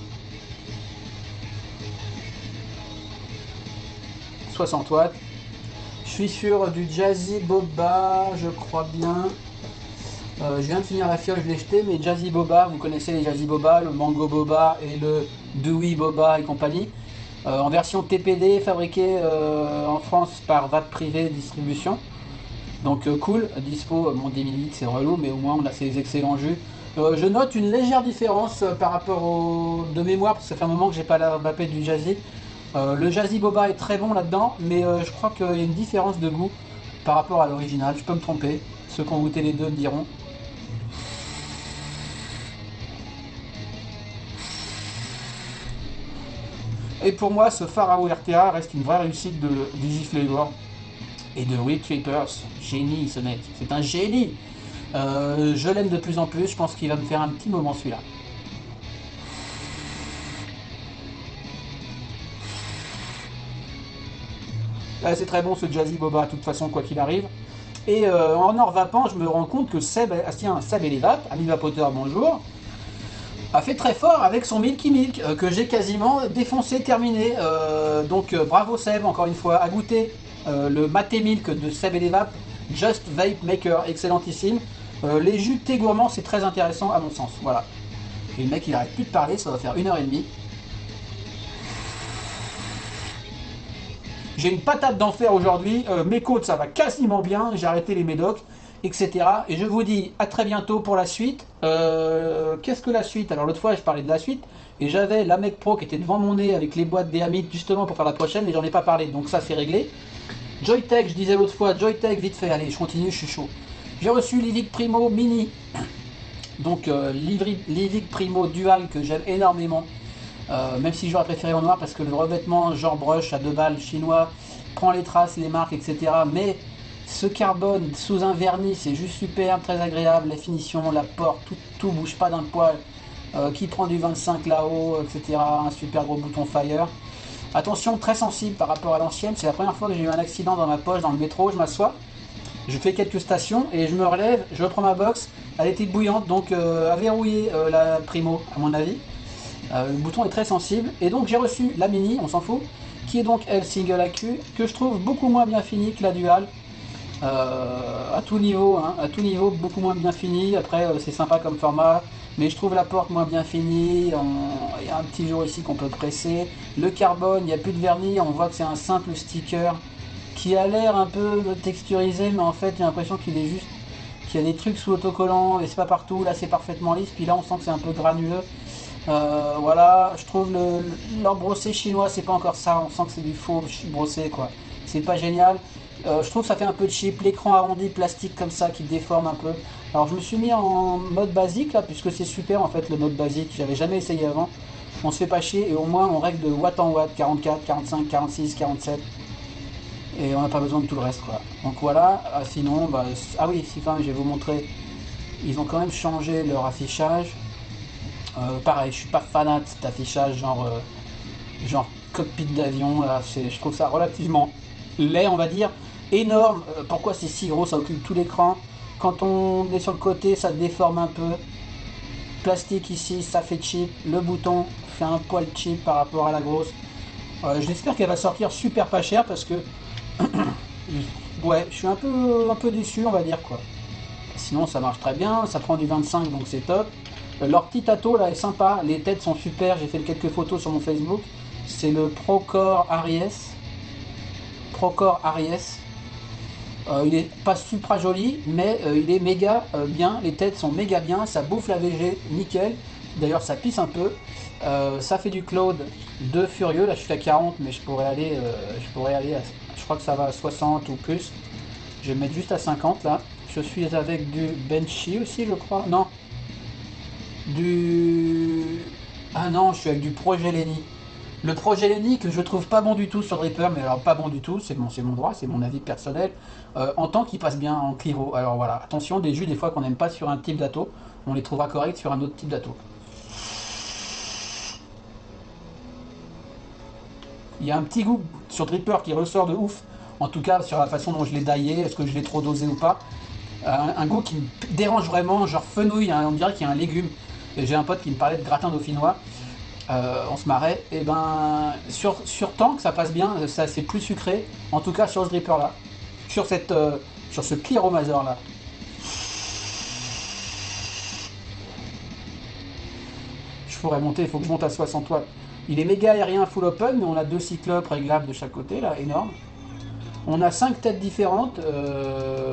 60 watts. Je suis sur du Jazzy Boba, je crois bien. Je viens de finir la fiole, je l'ai jeté, mais Jazzy Boba, vous connaissez les Jazzy Boba, le Mango Boba et le Dewey Boba et compagnie. En version TPD, fabriqué en France par VAT Privé Distribution. Donc cool, dispo, mon 10 ml c'est relou, mais au moins on a ces excellents jus. Je note une légère différence par rapport au de mémoire, parce que ça fait un moment que j'ai pas la vapé du Jazzy. Le Jazzy Boba est très bon là-dedans, mais je crois qu'il y a une différence de goût par rapport à l'original. Je peux me tromper, ceux qui ont goûté les deux me diront. Et pour moi, ce Pharaoh RTA reste une vraie réussite de Digiflavor et de Weed Trippers. Génie ce mec, c'est un génie. Je l'aime de plus en plus, je pense qu'il va me faire un petit moment celui-là. C'est très bon ce Jazzy Boba, de toute façon, quoi qu'il arrive. Et en en revapant, je me rends compte que Seb et les vapes, ami vapoteur, bonjour, a fait très fort avec son Milky Milk, que j'ai quasiment défoncé, terminé. Donc bravo Seb, encore une fois, à goûter le Maté Milk de Seb et les vapes, Just Vape Maker, excellentissime. Les jus de thé gourmand, c'est très intéressant à mon sens, voilà. Et le mec, il arrête plus de parler, ça va faire 1h30. J'ai une patate d'enfer aujourd'hui, mes côtes ça va quasiment bien, j'ai arrêté les médocs, etc. Et je vous dis à très bientôt pour la suite. Qu'est-ce que la suite? Alors l'autre fois je parlais de la suite, et j'avais la Mec Pro qui était devant mon nez avec les boîtes des Amit justement pour faire la prochaine, et j'en ai pas parlé, donc ça c'est réglé. Joytech, je disais l'autre fois, Joytech vite fait, allez je continue, je suis chaud. J'ai reçu l'Ivic Primo Mini, donc l'Ivic Primo Dual que j'aime énormément. Même si j'aurais préféré en noir parce que le revêtement genre brush à 2 balles chinois prend les traces, les marques, etc. Mais ce carbone sous un vernis, c'est juste super, très agréable. La finition, la porte, tout bouge pas d'un poil. Qui prend du 25 là-haut, etc. Un super gros bouton fire. Attention, très sensible par rapport à l'ancienne. C'est la première fois que j'ai eu un accident dans ma poche dans le métro. Je m'assois, je fais quelques stations et je me relève, je reprends ma box. Elle était bouillante, donc à verrouiller la Primo, à mon avis. Le bouton est très sensible, et donc j'ai reçu la mini, on s'en fout, qui est donc elle single AQ, que je trouve beaucoup moins bien finie que la dual, à tout niveau, hein, à tout niveau, beaucoup moins bien finie. Après c'est sympa comme format, mais je trouve la porte moins bien finie. Il y a un petit jour ici qu'on peut presser, le carbone, il n'y a plus de vernis, on voit que c'est un simple sticker qui a l'air un peu texturisé, mais en fait j'ai l'impression qu'il est juste, qu'il y a des trucs sous autocollant, et c'est pas partout. Là c'est parfaitement lisse, puis là on sent que c'est un peu granuleux. Voilà, je trouve leur brossé chinois, c'est pas encore ça, on sent que c'est du faux brossé quoi. C'est pas génial. Je trouve que ça fait un peu cheap, l'écran arrondi plastique comme ça qui déforme un peu. Alors je me suis mis en mode basique là, puisque c'est super en fait le mode basique, j'avais jamais essayé avant. On se fait pas chier et au moins on règle de watt en watt, 44, 45, 46, 47. Et on n'a pas besoin de tout le reste quoi. Donc voilà, sinon, bah, ah oui, si quand même je vais vous montrer, ils ont quand même changé leur affichage. Pareil, je suis pas fanat de cet affichage genre cockpit d'avion, je trouve ça relativement laid on va dire, énorme. Pourquoi c'est si gros, ça occupe tout l'écran, quand on est sur le côté ça déforme un peu, plastique ici, ça fait cheap, le bouton fait un poil cheap par rapport à la grosse. J'espère qu'elle va sortir super pas cher parce que ouais, je suis un peu déçu on va dire quoi. Sinon ça marche très bien, ça prend du 25 donc c'est top. Leur petit tato là est sympa, les têtes sont super, j'ai fait quelques photos sur mon Facebook. C'est le Procore Aries. Procore Aries. Il est pas super joli, mais il est méga bien, les têtes sont méga bien, ça bouffe la VG, nickel. D'ailleurs ça pisse un peu. Ça fait du cloud de furieux, là je suis à 40 mais je pourrais aller à, je crois que ça va à 60 ou plus. Je vais me mettre juste à 50 là. Je suis avec du Benchy aussi je crois, non. Ah non, je suis avec du Projet Lenny. Le Projet Lenny que je trouve pas bon du tout sur Dripper, mais alors pas bon du tout, c'est mon droit, c'est mon avis personnel, en tant qu'il passe bien en Clivo. Alors voilà, attention, des jus des fois qu'on n'aime pas sur un type d'atto, on les trouvera corrects sur un autre type d'atto. Il y a un petit goût sur Dripper qui ressort de ouf, en tout cas sur la façon dont je l'ai daillé, est-ce que je l'ai trop dosé ou pas. Un goût qui me dérange vraiment, genre fenouil, hein, on dirait qu'il y a un légume. Et j'ai un pote qui me parlait de gratin dauphinois, on se marrait, et ben sur tant que ça passe bien, ça c'est plus sucré, en tout cas sur ce dripper là, sur ce Pyromazer là. Je pourrais monter, il faut que je monte à 60 watts. Il est méga aérien full open, mais on a 2 cyclopes réglables de chaque côté là, énorme. On a 5 têtes différentes,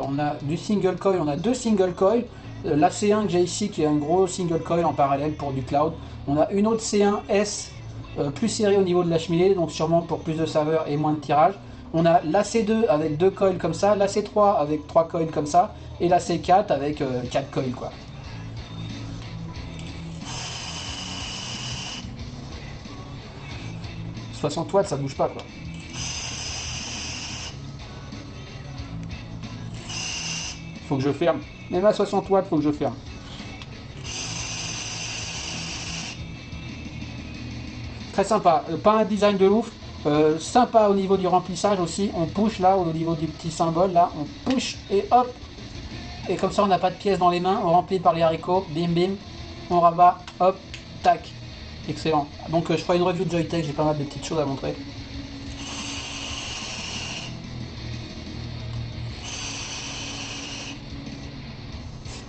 on a du single coil, on a 2 single coil, la C1 que j'ai ici qui est un gros single coil en parallèle pour du cloud, on a une autre C1S plus serrée au niveau de la cheminée, donc sûrement pour plus de saveur et moins de tirage. On a la C2 avec 2 coils comme ça, la C3 avec 3 coils comme ça, et la C4 avec 4 coils quoi. « 60 watts, ça bouge pas quoi. Faut que je ferme. Même à 60 watts, faut que je ferme. Très sympa. Pas un design de ouf. Sympa au niveau du remplissage aussi. On push là, au niveau du petit symbole là. On push et hop. Et comme ça, on n'a pas de pièces dans les mains. On remplit par les haricots. Bim bim. On rabat. Hop. Tac. Excellent. Donc je ferai une review de Joyetech. J'ai pas mal de petites choses à montrer.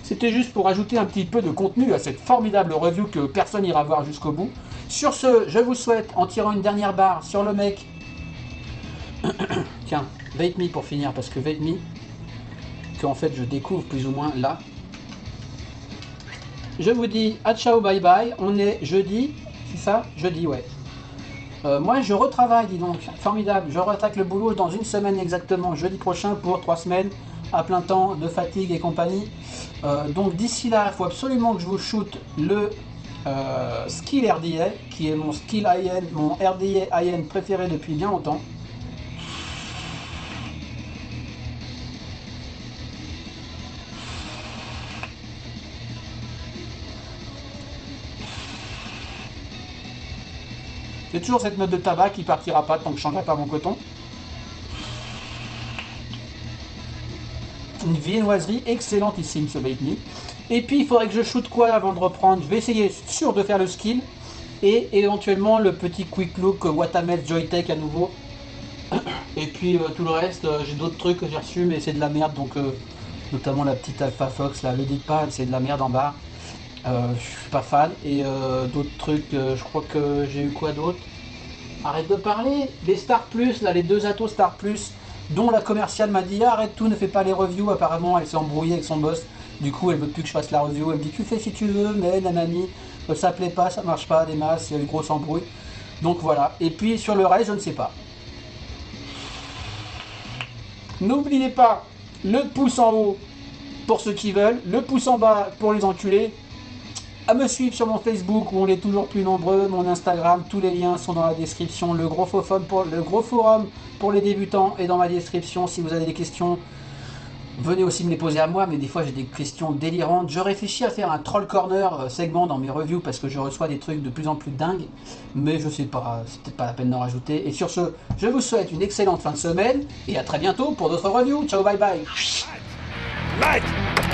C'était juste pour ajouter un petit peu de contenu à cette formidable review que personne n'ira voir jusqu'au bout. Sur ce, je vous souhaite, en tirant une dernière barre sur le mec... Tiens, Vape Me pour finir, parce que Vape Me, que en fait je découvre plus ou moins là. Je vous dis à ciao, bye bye. On est jeudi, c'est ça? Jeudi, ouais. Moi je retravaille, dis donc, formidable. Je rattaque le boulot dans une semaine exactement, jeudi prochain pour 3 semaines à plein temps de fatigue et compagnie. Donc d'ici là, il faut absolument que je vous shoote le skill RDA, qui est mon skill IN, mon RDA IN préféré depuis bien longtemps. J'ai toujours cette note de tabac qui partira pas tant que je changerai pas mon coton. Une viennoiserie excellentissime ce Vape Me. Et puis il faudrait que je shoot quoi avant de reprendre. Je vais essayer sûr de faire le skill et éventuellement le petit quick look Watamet Joyetech à nouveau. Et puis tout le reste, j'ai d'autres trucs que j'ai reçus mais c'est de la merde, donc notamment la petite Alpha Fox là, le dites pas, c'est de la merde en bas. Je suis pas fan. Et d'autres trucs, je crois que j'ai eu quoi d'autre. Arrête de parler. Les Star Plus, là les 2 Atos Star Plus, dont la commerciale m'a dit arrête tout, ne fais pas les reviews. Apparemment elle s'est embrouillée avec son boss, du coup elle veut plus que je fasse la review. Elle me dit tu fais si tu veux, mais nanani, ça plaît pas, ça marche pas, des masses, il y a une grosse embrouille. Donc voilà, et puis sur le reste je ne sais pas. N'oubliez pas le pouce en haut pour ceux qui veulent, le pouce en bas pour les enculés. À me suivre sur mon Facebook où on est toujours plus nombreux, mon Instagram, tous les liens sont dans la description, le gros forum pour les débutants est dans ma description. Si vous avez des questions, venez aussi me les poser à moi, mais des fois j'ai des questions délirantes. Je réfléchis à faire un troll corner segment dans mes reviews parce que je reçois des trucs de plus en plus dingues, mais je sais pas, c'est peut-être pas la peine d'en rajouter. Et sur ce, je vous souhaite une excellente fin de semaine et à très bientôt pour d'autres reviews. Ciao, bye bye. Light!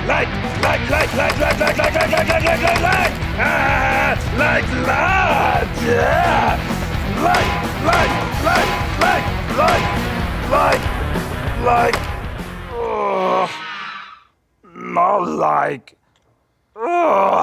Light! Light! Light! Light! Light! Light! Light! Light! Light! Light! Light! Light! Light! Ah! Light! Light! Yeah! Light! Light! Light! Light! Light! Light! Light! Oh! Not like. Oh!